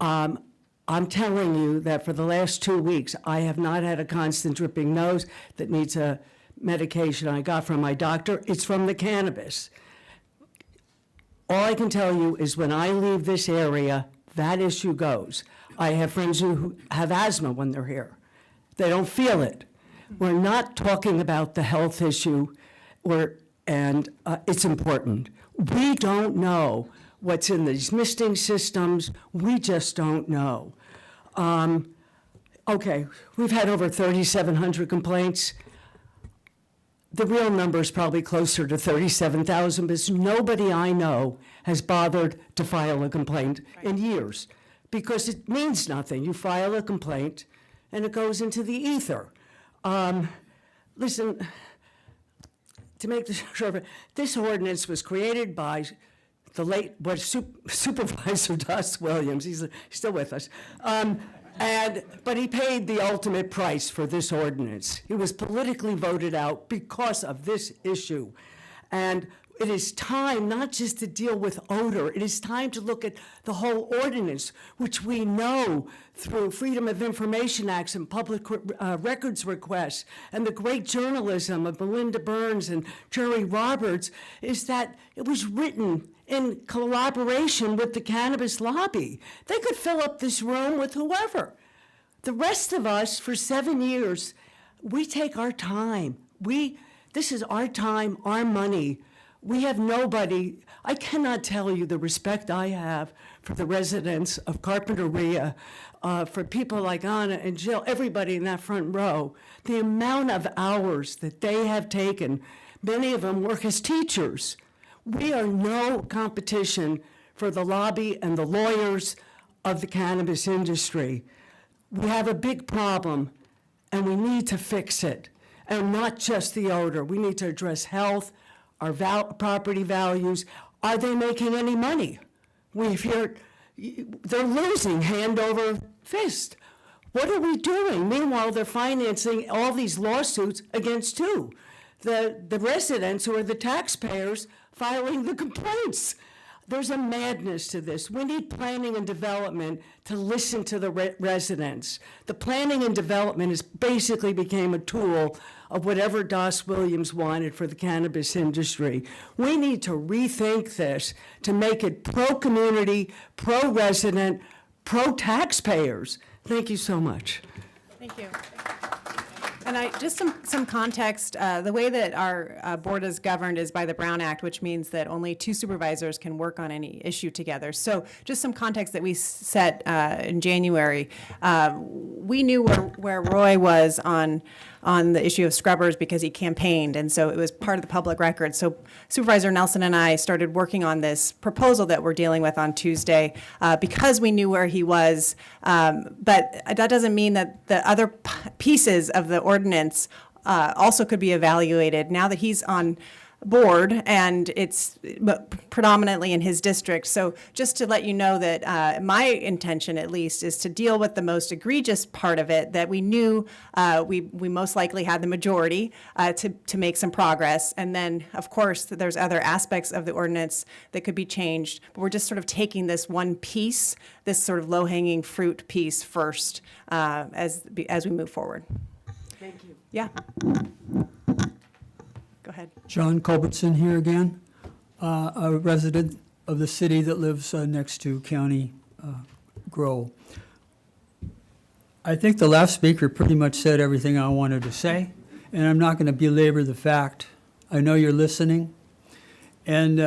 I'm telling you that for the last 2 weeks, I have not had a constant dripping nose that needs a medication I got from my doctor. It's from the cannabis. All I can tell you is when I leave this area, that issue goes. I have friends who have asthma when they're here. They don't feel it. We're not talking about the health issue, and it's important. We don't know what's in these misting systems. We just don't know. Okay, we've had over 3,700 complaints. The real number is probably closer to 37,000 because nobody I know has bothered to file a complaint in years because it means nothing. You file a complaint and it goes into the ether. Listen, to make this short, this ordinance was created by the late Supervisor Das Williams. He's still with us. But he paid the ultimate price for this ordinance. He was politically voted out because of this issue. And it is time not just to deal with odor, it is time to look at the whole ordinance, which we know through Freedom of Information Acts and public records requests and the great journalism of Melinda Burns and Jerry Roberts, is that it was written in collaboration with the cannabis lobby. They could fill up this room with whoever. The rest of us, for 7 years, we take our time. This is our time, our money. We have nobody. I cannot tell you the respect I have for the residents of Carpinteria, for people like Anna and Jill, everybody in that front row, the amount of hours that they have taken. Many of them work as teachers. We are no competition for the lobby and the lawyers of the cannabis industry. We have a big problem, and we need to fix it. And not just the odor. We need to address health, our property values. Are they making any money? We've heard they're losing hand over fist. What are we doing? Meanwhile, they're financing all these lawsuits against who? The residents who are the taxpayers filing the complaints. There's a madness to this. We need planning and development to listen to the residents. The planning and development is basically became a tool of whatever Doss Williams wanted for the cannabis industry. We need to rethink this to make it pro-community, pro-resident, pro-taxpayers. Thank you so much. Thank you. And just some context, the way that our board is governed is by the Brown Act, which means that only 2 supervisors can work on any issue together. So just some context that we set in January. We knew where Roy was on the issue of scrubbers because he campaigned, and so it was part of the public record. So Supervisor Nelson and I started working on this proposal that we're dealing with on Tuesday because we knew where he was. But that doesn't mean that the other pieces of the ordinance also could be evaluated now that he's on board and it's predominantly in his district. So just to let you know that my intention at least is to deal with the most egregious part of it that we knew we most likely had the majority to make some progress. And then of course there's other aspects of the ordinance that could be changed, but we're just sort of taking this one piece, this sort of low-hanging fruit piece first as we move forward. Thank you. Yeah. Go ahead. John Culbertson here again, a resident of the city that lives next to County Grow. I think the last speaker pretty much said everything I wanted to say, and I'm not going to belabor the fact. I know you're listening, and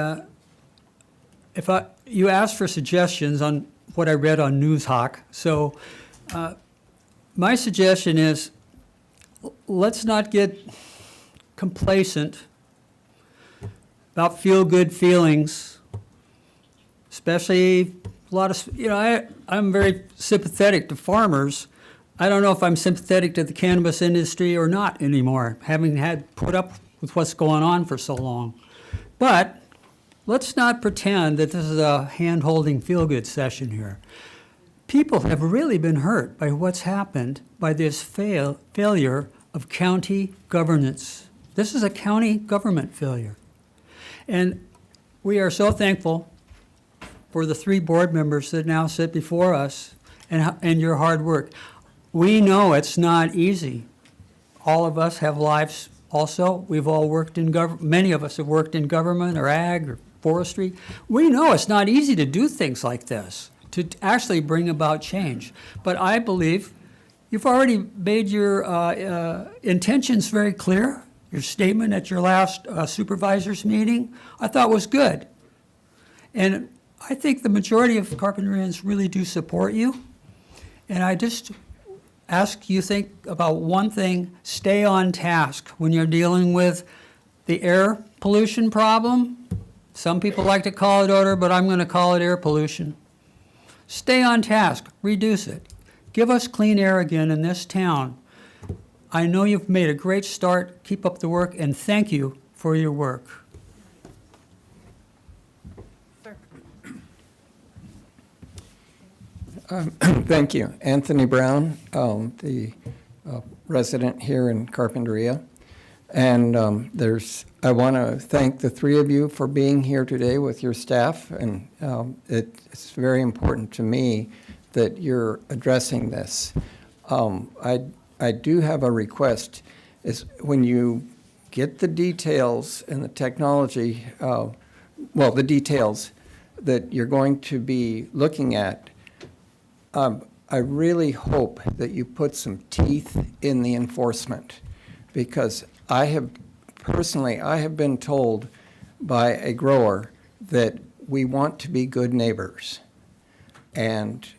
you asked for suggestions on what I read on NewsHawk, so my suggestion is let's not get complacent about feel-good feelings, especially a lot of, I'm very sympathetic to farmers. I don't know if I'm sympathetic to the cannabis industry or not anymore, having had put up with what's going on for so long. But let's not pretend that this is a hand-holding feel-good session here. People have really been hurt by what's happened by this failure of county governance. This is a county government failure. And we are so thankful for the 3 board members that now sit before us and your hard work. We know it's not easy. All of us have lives also. We've all worked in government. Many of us have worked in government or ag or forestry. We know it's not easy to do things like this, to actually bring about change. But I believe you've already made your intentions very clear. Your statement at your last supervisors meeting, I thought was good. And I think the majority of Carpinterians really do support you. And I just ask you think about one thing, stay on task when you're dealing with the air pollution problem. Some people like to call it odor, but I'm going to call it air pollution. Stay on task, reduce it. Give us clean air again in this town. I know you've made a great start. Keep up the work, and thank you for your work. Thank you. Anthony Brown, the resident here in Carpinteria. And I want to thank the 3 of you for being here today with your staff. And it's very important to me that you're addressing this. I do have a request, is when you get the details and the technology, the details that you're going to be looking at, I really hope that you put some teeth in the enforcement, because I have been told by a grower that we want to be good neighbors, and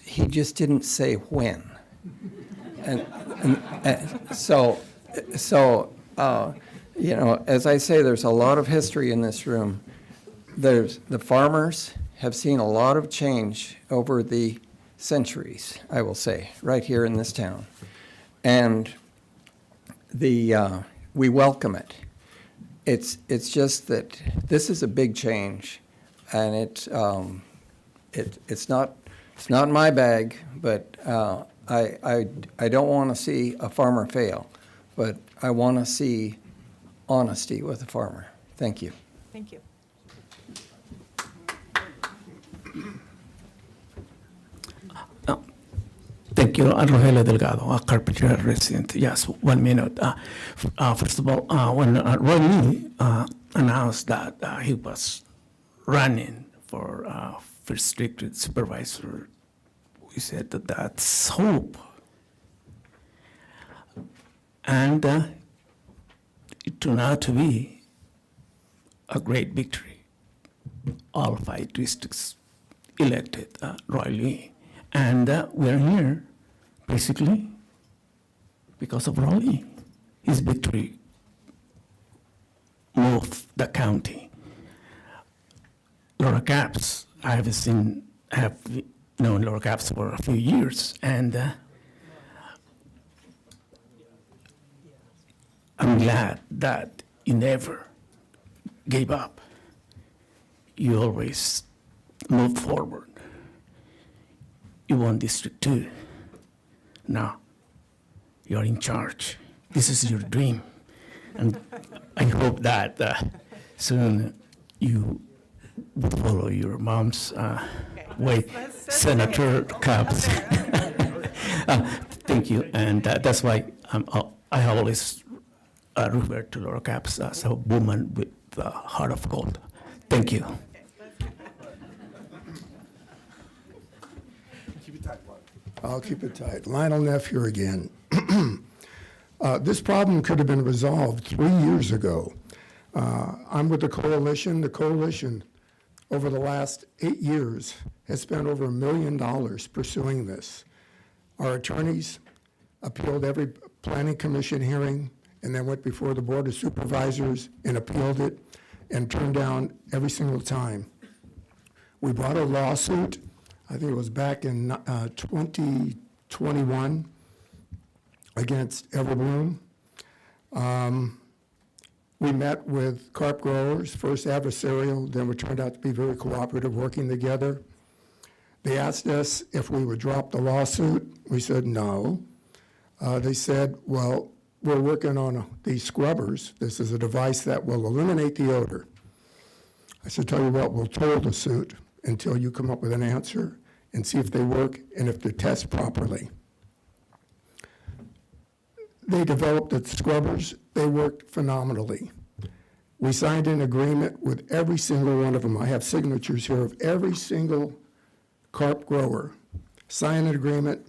he just didn't say when. And so as I say, there's a lot of history in this room. The farmers have seen a lot of change over the centuries, I will say, right here in this town. And we welcome it. It's just that this is a big change, and it's not my bag, but I don't want to see a farmer fail, but I want to see honesty with the farmer. Thank you. Thank you. Thank you, Rogelio Delgado, a Carpinteria resident. Yes, 1 minute. First of all, when Roy Lee announced that he was running for first district supervisor, we said that that's hope. And it turned out to be a great victory. All 5 districts elected Roy Lee. And we're here, basically, because of Roy Lee. His victory moved the county. Laura Capps, I have known Laura Capps for a few years, and I'm glad that you never gave up. You always moved forward. You won District 2. Now, you're in charge. This is your dream. And I hope that soon you will follow your mom's way, Senator Capps. Thank you, and that's why I always refer to Laura Capps as a woman with a heart of gold. Thank you. I'll keep it tight. Lionel Neff here again. This problem could have been resolved 3 years ago. I'm with the coalition. The coalition, over the last 8 years, has spent over $1 million pursuing this. Our attorneys appealed every planning commission hearing and then went before the Board of Supervisors and appealed it and turned down every single time. We brought a lawsuit, I think it was back in 2021, against Everbloom. We met with carp growers, first adversarial, then we turned out to be very cooperative, working together. They asked us if we would drop the lawsuit. We said no. They said, well, we're working on these scrubbers. This is a device that will eliminate the odor. I said, tell you what, we'll toll the suit until you come up with an answer and see if they work and if they test properly. They developed the scrubbers. They worked phenomenally. We signed an agreement with every single one of them. I have signatures here of every single carp grower. Signed an agreement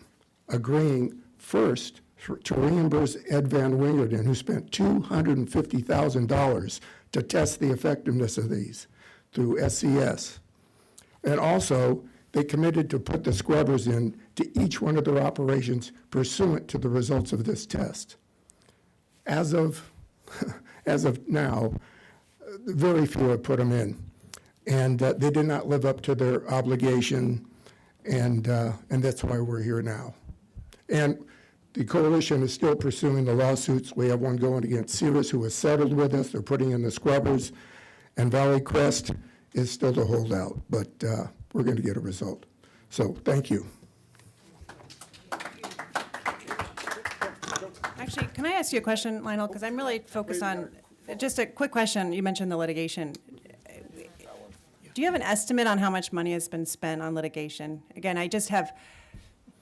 agreeing first to reimburse Ed Van Wingerden, who spent $250,000 to test the effectiveness of these through SCS. And also, they committed to put the scrubbers in to each one of their operations pursuant to the results of this test. As of now, very few have put them in. And they did not live up to their obligation, and that's why we're here now. And the coalition is still pursuing the lawsuits. We have one going against Cirrus, who has settled with us. They're putting in the scrubbers. And Valley Crest is still the holdout, but we're going to get a result. So thank you. Actually, can I ask you a question, Lionel? Because I'm really focused on, just a quick question. You mentioned the litigation. Do you have an estimate on how much money has been spent on litigation? Again, I just have,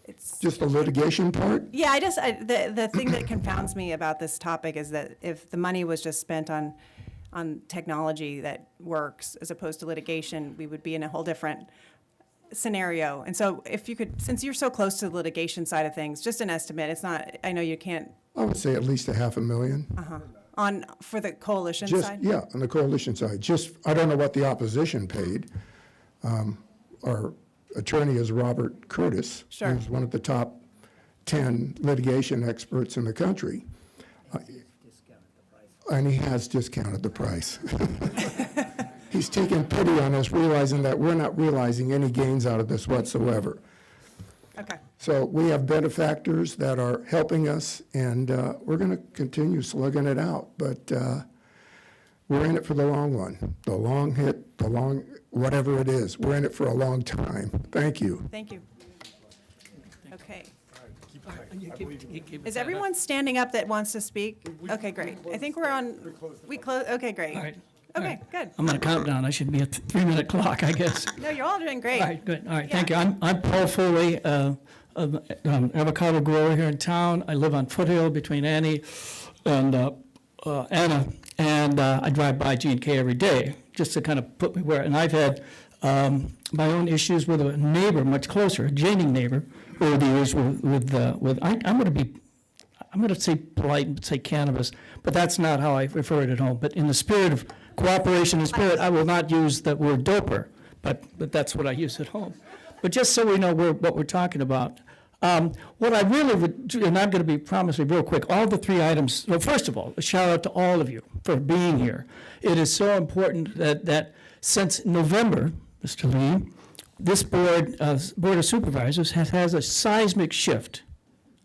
it's. Just the litigation part? Yeah, the thing that confounds me about this topic is that if the money was just spent on technology that works as opposed to litigation, we would be in a whole different scenario. And so if you could, since you're so close to the litigation side of things, just an estimate, it's not, I know you can't. I would say at least $500,000. For the coalition Just, side? yeah, on the coalition side. Just, I don't know what the opposition paid. Our attorney is Robert Curtis. Sure. Who's one of the top 10 litigation experts in the country. And he has discounted the price. He's taken pity on us, realizing that we're not realizing any gains out of this whatsoever. Okay. So we have benefactors that are helping us, and we're going to continue slugging it out. But we're in it for the long run, the long hit, the long, whatever it is. We're in it for a long time. Thank you. Thank you. Okay. Is everyone standing up that wants to speak? Okay, great. I think we're on, we close, okay, great. Okay, good. I'm on a countdown. I should be at the 3-minute clock, I guess. No, you're all doing great. All right, good. All right, thank you. I'm Paul Foley, avocado grower here in town. I live on Foothill between Annie and Anna, and I drive by G&K every day just to kind of put me where. And I've had my own issues with a neighbor much closer, a adjoining neighbor, over the years I'm going to say polite and say cannabis, but that's not how I refer it at home. But in the spirit of cooperation and spirit, I will not use the word doper, but that's what I use at home. But just so we know what we're talking about, what I really would do, and I'm going to be promising real quick, all the 3 items, well, first of all, a shout out to all of you for being here. It is so important that since November, Mr. Lee, this board of supervisors has a seismic shift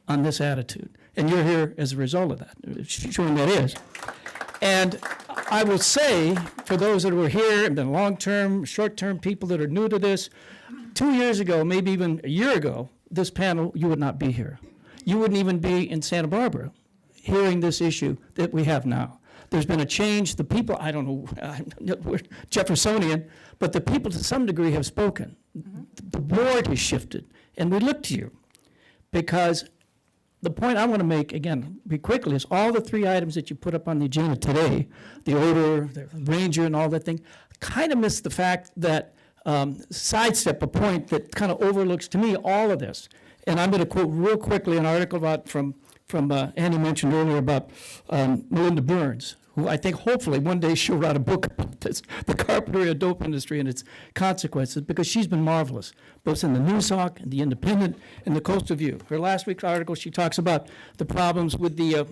on this attitude. And you're here as a result of that, showing that is. And I will say, for those that were here and been long-term, short-term people that are new to this, 2 years ago, maybe even a year ago, this panel, you would not be here. You wouldn't even be in Santa Barbara hearing this issue that we have now. There's been a change. The people, I don't know, we're Jeffersonian, but the people to some degree have spoken. The board has shifted, and we look to you because the point I want to make, again, be quickly, is all the 3 items that you put up on the agenda today, the odor, the ranger, and all that thing, kind of miss the fact that sidestep a point that kind of overlooks, to me, all of this. And I'm going to quote real quickly an article about from Annie mentioned earlier about Melinda Burns, who I think hopefully one day she'll write a book about this, the Carpinteria dope industry and its consequences, because she's been marvelous, both in the Newshawk and the Independent and the Coastal View. Her last week's article, she talks about the problems with the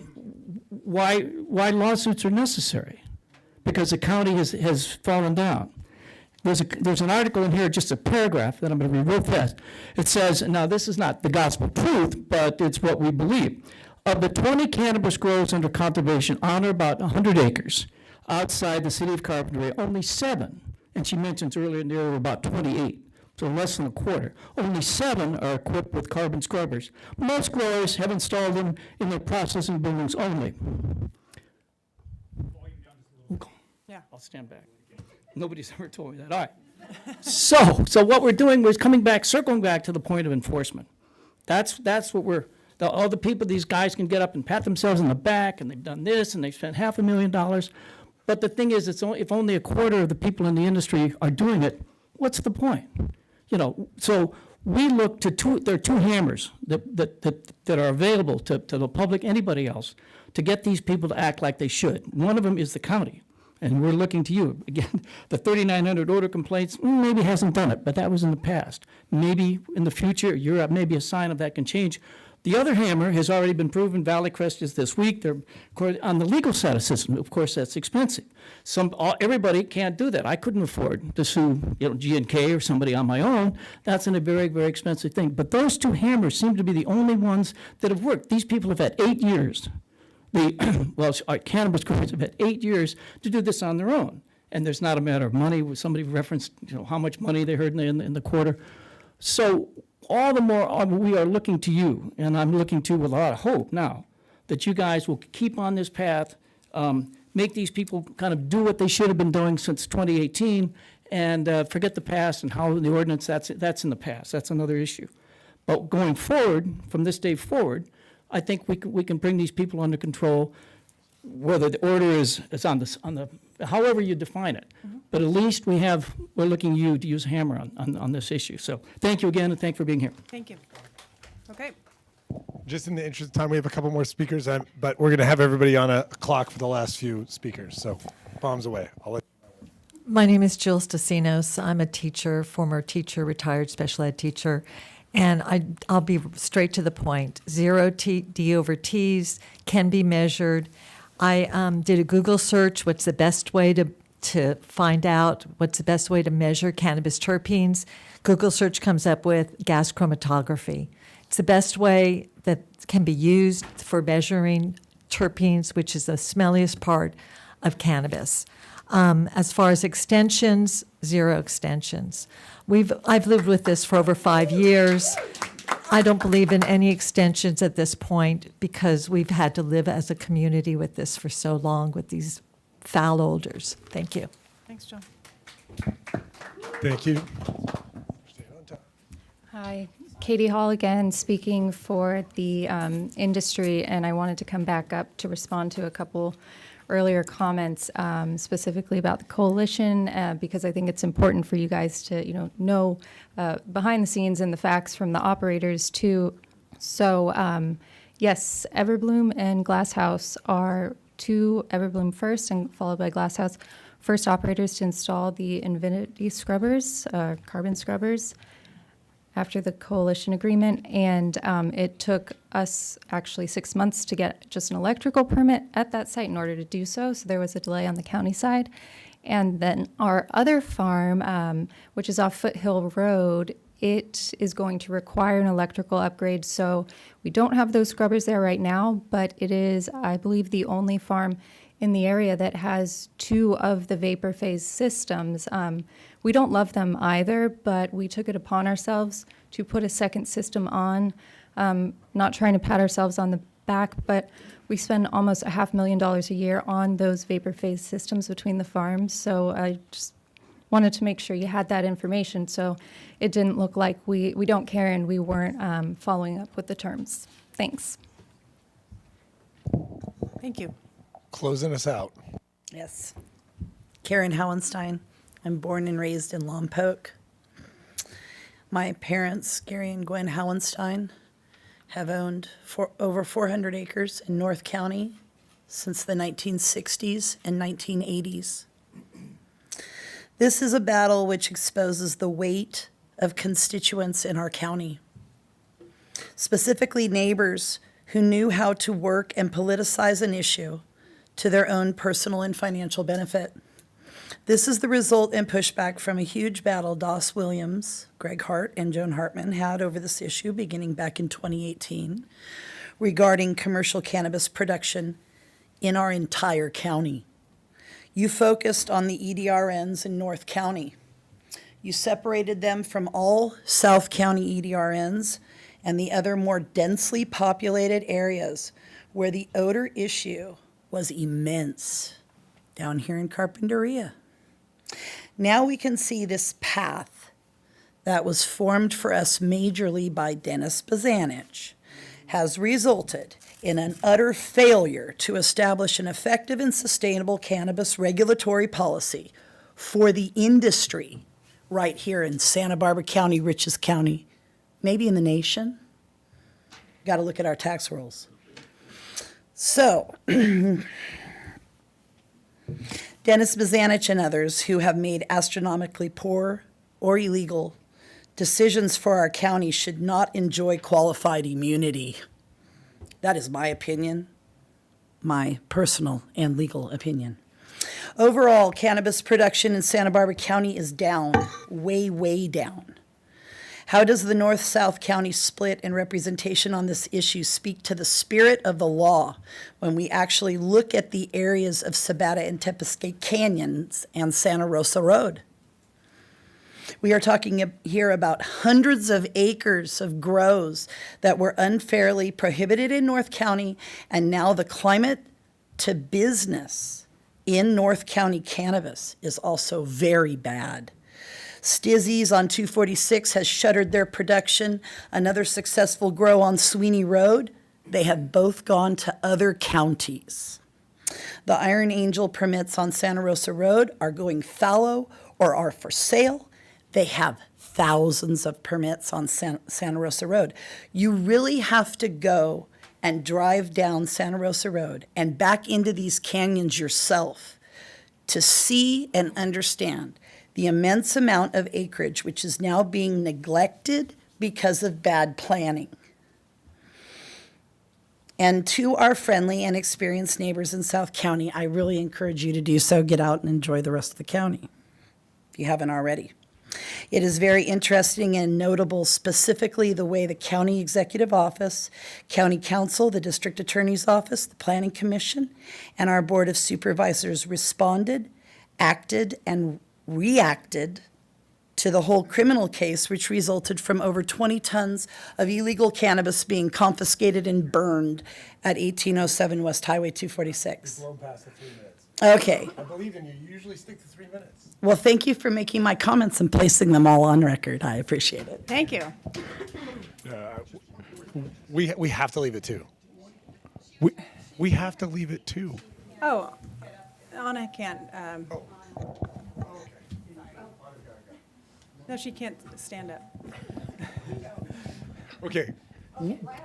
why lawsuits are necessary, because the county has fallen down. There's an article in here, just a paragraph that I'm going to read real fast. It says, now this is not the gospel truth, but it's what we believe. Of the 20 cannabis grows under cultivation on or about 100 acres outside the city of Carpinteria, only 7, and she mentions earlier there were about 28, so less than a quarter. Only 7 are equipped with carbon scrubbers. Most growers have installed them in their processing buildings only. Yeah. I'll stand back. Nobody's ever told me that. All right. So what we're doing was circling back to the point of enforcement. That's what all the people, these guys can get up and pat themselves on the back, and they've done this, and they've spent $500,000. But the thing is, if only a quarter of the people in the industry are doing it, what's the point? So we look to there are 2 hammers that are available to the public, anybody else, to get these people to act like they should. One of them is the county. And we're looking to you. Again, the 3,900 odor complaints, maybe hasn't done it, but that was in the past. Maybe in the future, maybe a sign of that can change. The other hammer has already been proven. Valley Crest is this week. They're on the legal side of system. Of course, that's expensive. Everybody can't do that. I couldn't afford to sue, G&K or somebody on my own. That's a very, very expensive thing. But those 2 hammers seem to be the only ones that have worked. These people have had 8 years. Our cannabis growers have had 8 years to do this on their own. And there's not a matter of money. Somebody referenced, how much money they heard in the quarter. So all the more we are looking to you, and I'm looking to with a lot of hope now, that you guys will keep on this path, make these people kind of do what they should have been doing since 2018, and forget the past and how the ordinance, that's in the past. That's another issue. But going forward, from this day forward, I think we can bring these people under control, whether the order is on the however you define it. But at least we're looking to you to use a hammer on this issue. So thank you again, and thank you for being here. Thank you. Okay. Just in the interest of time, we have a couple more speakers, but we're going to have everybody on a clock for the last few speakers. So bombs away. My name is Jill Stasinos. I'm a teacher, former teacher, retired special ed teacher. And I'll be straight to the point. 0 D over T's can be measured. I did a Google search, what's the best way to find out what's the best way to measure cannabis terpenes. Google search comes up with gas chromatography. It's the best way that can be used for measuring terpenes, which is the smelliest part of cannabis. As far as extensions, 0 extensions. I've lived with this for over 5 years. I don't believe in any extensions at this point because we've had to live as a community with this for so long with these foul odors. Thank you. Thanks, Jill. Thank you. Hi, Katie Hall again, speaking for the industry, and I wanted to come back up to respond to a couple earlier comments, specifically about the coalition, because I think it's important for you guys to, know behind the scenes and the facts from the operators too. So, yes, Everbloom and Glasshouse are two, Everbloom first and followed by Glasshouse, first operators to install the Infinity scrubbers, carbon scrubbers, after the coalition agreement, and it took us actually 6 months to get just an electrical permit at that site in order to do so, so there was a delay on the county side. And then our other farm, which is off Foothill Road, it is going to require an electrical upgrade, so we don't have those scrubbers there right now, but it is, I believe, the only farm in the area that has two of the vapor phase systems. We don't love them either, but we took it upon ourselves to put a second system on, not trying to pat ourselves on the back, but we spend almost $500,000 a year on those vapor phase systems between the farms, so I just wanted to make sure you had that information so it didn't look like we don't care and we weren't following up with the terms. Thanks. Thank you. Closing us out. Yes. Karen Howenstein. I'm born and raised in Lompoc. My parents, Gary and Gwen Howenstein, have owned over 400 acres in North County since the 1960s and 1980s. This is a battle which exposes the weight of constituents in our county, specifically neighbors who knew how to work and politicize an issue to their own personal and financial benefit. This is the result and pushback from a huge battle Doss Williams, Greg Hart, and Joan Hartman had over this issue beginning back in 2018 regarding commercial cannabis production in our entire county. You focused on the EDRNs in North County. You separated them from all South County EDRNs and the other more densely populated areas where the odor issue was immense, down here in Carpinteria. Now we can see this path that was formed for us majorly by Dennis Bazanich has resulted in an utter failure to establish an effective and sustainable cannabis regulatory policy for the industry right here in Santa Barbara County, richest county, maybe in the nation. Got to look at our tax rolls. So, Dennis Bazanich and others who have made astronomically poor or illegal decisions for our county should not enjoy qualified immunity. That is my opinion, my personal and legal opinion. Overall, cannabis production in Santa Barbara County is down, way, way down. How does the North-South County split and representation on this issue speak to the spirit of the law when we actually look at the areas of Sabata and Tepesqué Canyons and Santa Rosa Road? We are talking here about hundreds of acres of grows that were unfairly prohibited in North County, and now the climate to business in North County cannabis is also very bad. Stizzy's on 246 has shuttered their production. Another successful grow on Sweeney Road. They have both gone to other counties. The Iron Angel permits on Santa Rosa Road are going fallow or are for sale. They have thousands of permits on Santa Rosa Road. You really have to go and drive down Santa Rosa Road and back into these canyons yourself to see and understand the immense amount of acreage which is now being neglected because of bad planning. And to our friendly and experienced neighbors in South County, I really encourage you to do so. Get out and enjoy the rest of the county, if you haven't already. It is very interesting and notable, specifically the way the County Executive Office, County Council, the District Attorney's Office, the Planning Commission, and our Board of Supervisors responded, acted, and reacted to the whole criminal case, which resulted from over 20 tons of illegal cannabis being confiscated and burned at 1807 West Highway 246. Blown past the 3 minutes. Okay. I believe in you. You usually stick to 3 minutes. Well, thank you for making my comments and placing them all on record. I appreciate it. Thank you. We have to leave it too. We have to leave it too. Oh, Anna can't. No, she can't stand up. Okay.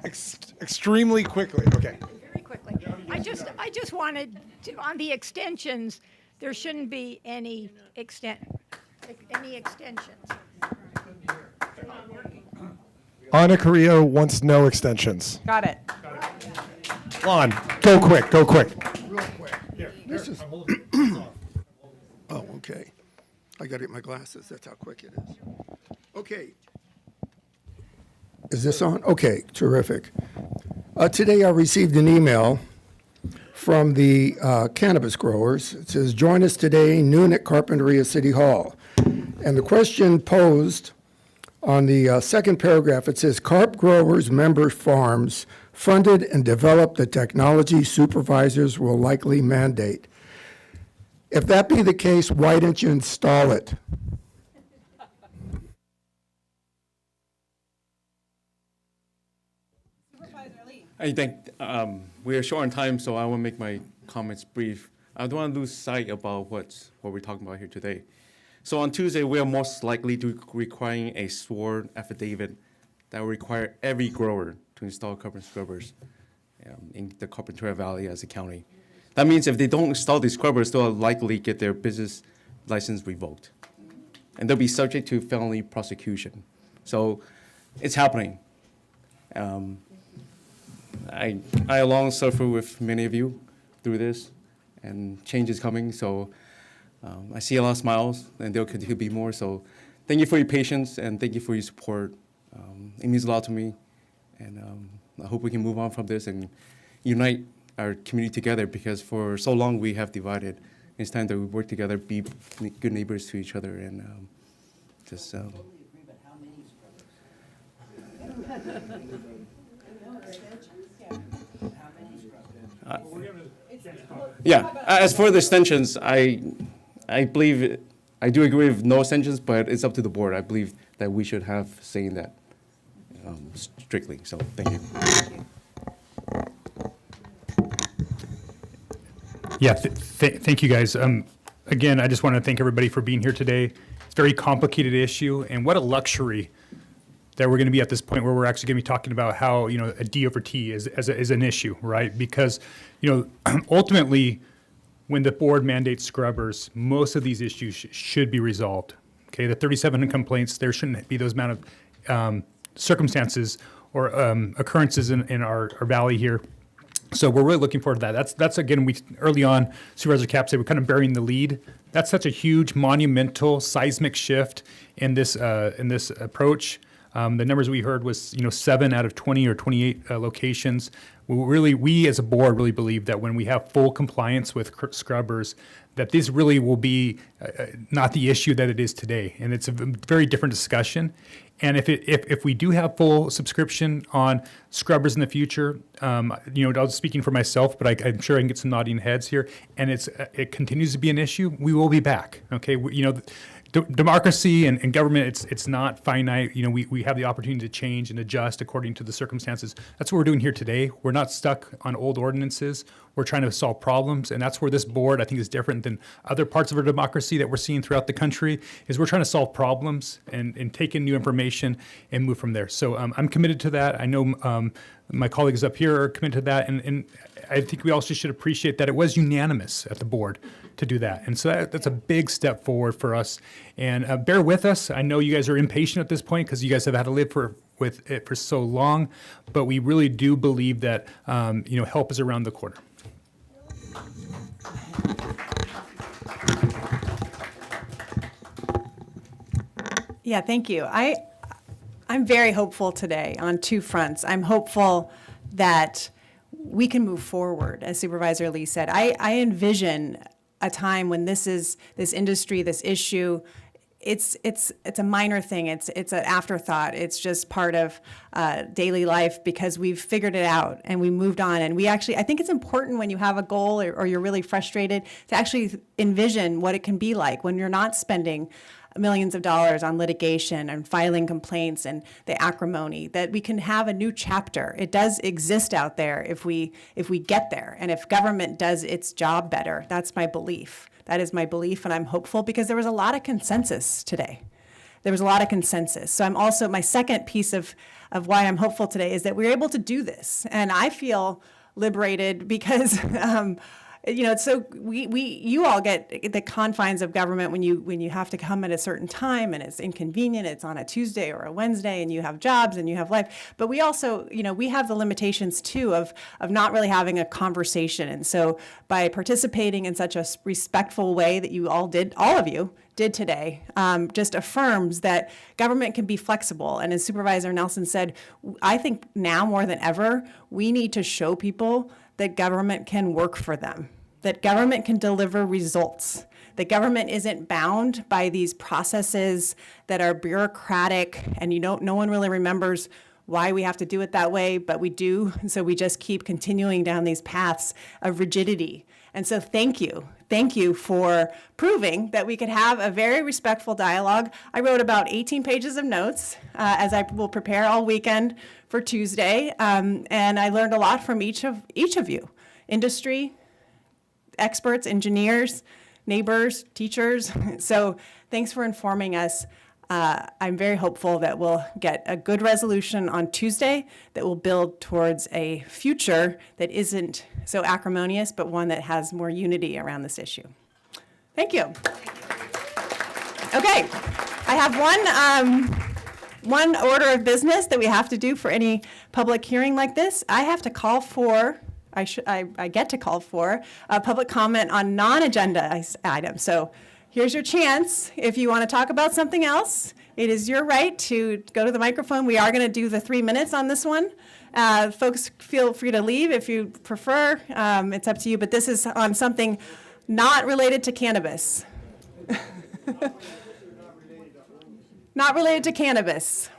Extremely quickly. Okay. Very quickly. I just wanted to, on the extensions, there shouldn't be any extensions. Anna Carrillo wants no extensions. Got it. Lon, go quick. Go quick. Real quick. This is. Oh, okay. I got to get my glasses. That's how quick it is. Okay. Is this on? Okay, terrific. Today I received an email from the cannabis growers. It says, join us today, noon at Carpinteria City Hall. And the question posed on the second paragraph, it says, carp growers, member farms, funded and developed the technology supervisors will likely mandate. If that be the case, why didn't you install it? I think we are short on time, so I will make my comments brief. I don't want to lose sight about what we're talking about here today. So on Tuesday, we are most likely to requiring a sworn affidavit that will require every grower to install carbon scrubbers in the Carpinteria Valley as a county. That means if they don't install these scrubbers, they'll likely get their business license revoked. And they'll be subject to felony prosecution. So it's happening. I along suffer with many of you through this, and change is coming. So I see a lot of smiles, and there'll continue to be more. So thank you for your patience, and thank you for your support. It means a lot to me, and I hope we can move on from this and unite our community together, because for so long we have divided. It's time that we work together, be good neighbors to each other, and just. Yeah, as for the extensions, I believe, I do agree with no extensions, but it's up to the board. I believe that we should have saying that strictly, so thank you. Yeah, thank you, guys. Again, I just want to thank everybody for being here today. It's a very complicated issue, and what a luxury that we're going to be at this point where we're actually going to be talking about how, you know, a D over T is an issue, right? Because, you know, ultimately, when the board mandates scrubbers, most of these issues should be resolved. Okay, the 37 complaints, there shouldn't be those amount of circumstances or occurrences in our valley here. So we're really looking forward to that. That's again, we early on, Supervisor Cap said we're kind of burying the lead. That's such a huge, monumental, seismic shift in this approach. The numbers we heard was, 7 out of 20 or 28 locations. We as a board really believe that when we have full compliance with scrubbers, that this really will be not the issue that it is today, and it's a very different discussion. And if we do have full subscription on scrubbers in the future, I was speaking for myself, but I'm sure I can get some nodding heads here, and it continues to be an issue, we will be back. Okay, democracy and government, it's not finite. We have the opportunity to change and adjust according to the circumstances. That's what we're doing here today. We're not stuck on old ordinances. We're trying to solve problems, and that's where this board, I think, is different than other parts of our democracy that we're seeing throughout the country, is we're trying to solve problems and take in new information and move from there. So I'm committed to that. I know my colleagues up here are committed to that, and I think we also should appreciate that it was unanimous at the board to do that. And so that's a big step forward for us. And bear with us. I know you guys are impatient at this point because you guys have had to live with it for so long, but we really do believe that help is around the corner. Yeah, thank you. I'm very hopeful today on two fronts. I'm hopeful that we can move forward, as Supervisor Lee said. I envision a time when this industry, this issue, it's a minor thing. It's an afterthought. It's just part of daily life because we've figured it out and we moved on. And I think it's important when you have a goal or you're really frustrated to actually envision what it can be like when you're not spending millions of dollars on litigation and filing complaints and the acrimony, that we can have a new chapter. It does exist out there if we get there, and if government does its job better. That's my belief. That is my belief, and I'm hopeful because there was a lot of consensus today. There was a lot of consensus. So I'm also, my second piece of why I'm hopeful today is that we're able to do this, and I feel liberated because so you all get the confines of government when you have to come at a certain time and it's inconvenient. It's on a Tuesday or a Wednesday, and you have jobs and you have life. But we also, we have the limitations too of not really having a conversation. And so by participating in such a respectful way that all of you did today, just affirms that government can be flexible. And as Supervisor Nelson said, I think now more than ever, we need to show people that government can work for them, that government can deliver results, that government isn't bound by these processes that are bureaucratic and no one really remembers why we have to do it that way, but we do. And so we just keep continuing down these paths of rigidity. And so thank you. Thank you for proving that we could have a very respectful dialogue. I wrote about 18 pages of notes as I will prepare all weekend for Tuesday. And I learned a lot from each of you, industry, experts, engineers, neighbors, teachers. So thanks for informing us. I'm very hopeful that we'll get a good resolution on Tuesday that will build towards a future that isn't so acrimonious, but one that has more unity around this issue. Thank you. Okay, I have one order of business that we have to do for any public hearing like this. I have to call for I get to call for a public comment on non-agenda items. So here's your chance. If you want to talk about something else, it is your right to go to the microphone. We are going to do the 3 minutes on this one. Folks, feel free to leave if you prefer. It's up to you, but this is on something not related to cannabis. Not related to cannabis.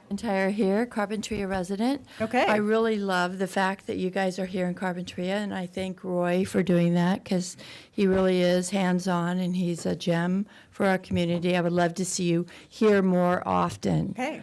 Carpinteria here, Carpinteria resident. Okay. I really love the fact that you guys are here in Carpinteria, and I thank Roy for doing that because he really is hands-on and he's a gem for our community. I would love to see you here more often. Okay.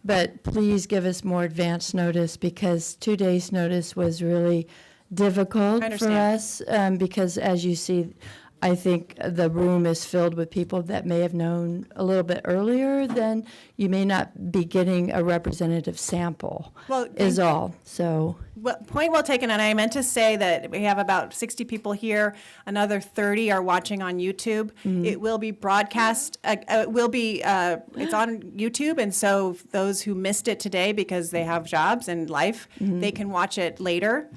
But please give us more advance notice because 2 days' notice was really difficult for us because, as you see, I think the room is filled with people that may have known a little bit earlier than you may not be getting a representative sample, is all. So. Well, point well taken, and I meant to say that we have about 60 people here. Another 30 are watching on YouTube. Mm-hmm. It will be broadcast. It's on YouTube, and so those who missed it today because they have jobs and life, Mm-hmm. they can watch it later.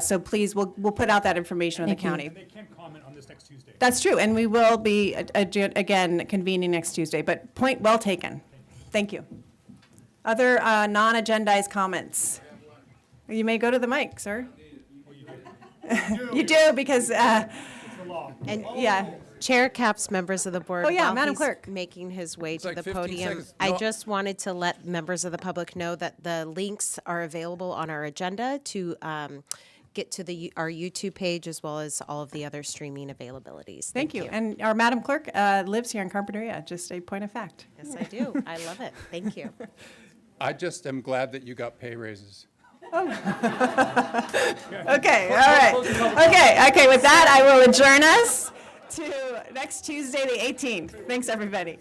So please, we'll put out that information on the county. They can comment on this next Tuesday. That's true, and we will be again convening next Tuesday. But point well taken. Thank you. Other non-agendized comments. You may go to the mic, sir. You do because Chair Capps, members of the board. Oh, yeah, while Madam he's Clerk. making his way to like the 15 podium, seconds. I No. just wanted to let members of the public know that the links are available on our agenda to get to our YouTube page as well as all of the other streaming availabilities. Thank you. And our Madam Clerk lives here in Carpinteria, just a point of fact. Yes, I do. I love it. Thank you. I just am glad that you got pay raises. Okay, all right. Okay, with that, I will adjourn us to next Tuesday, the 18th. Thanks, everybody.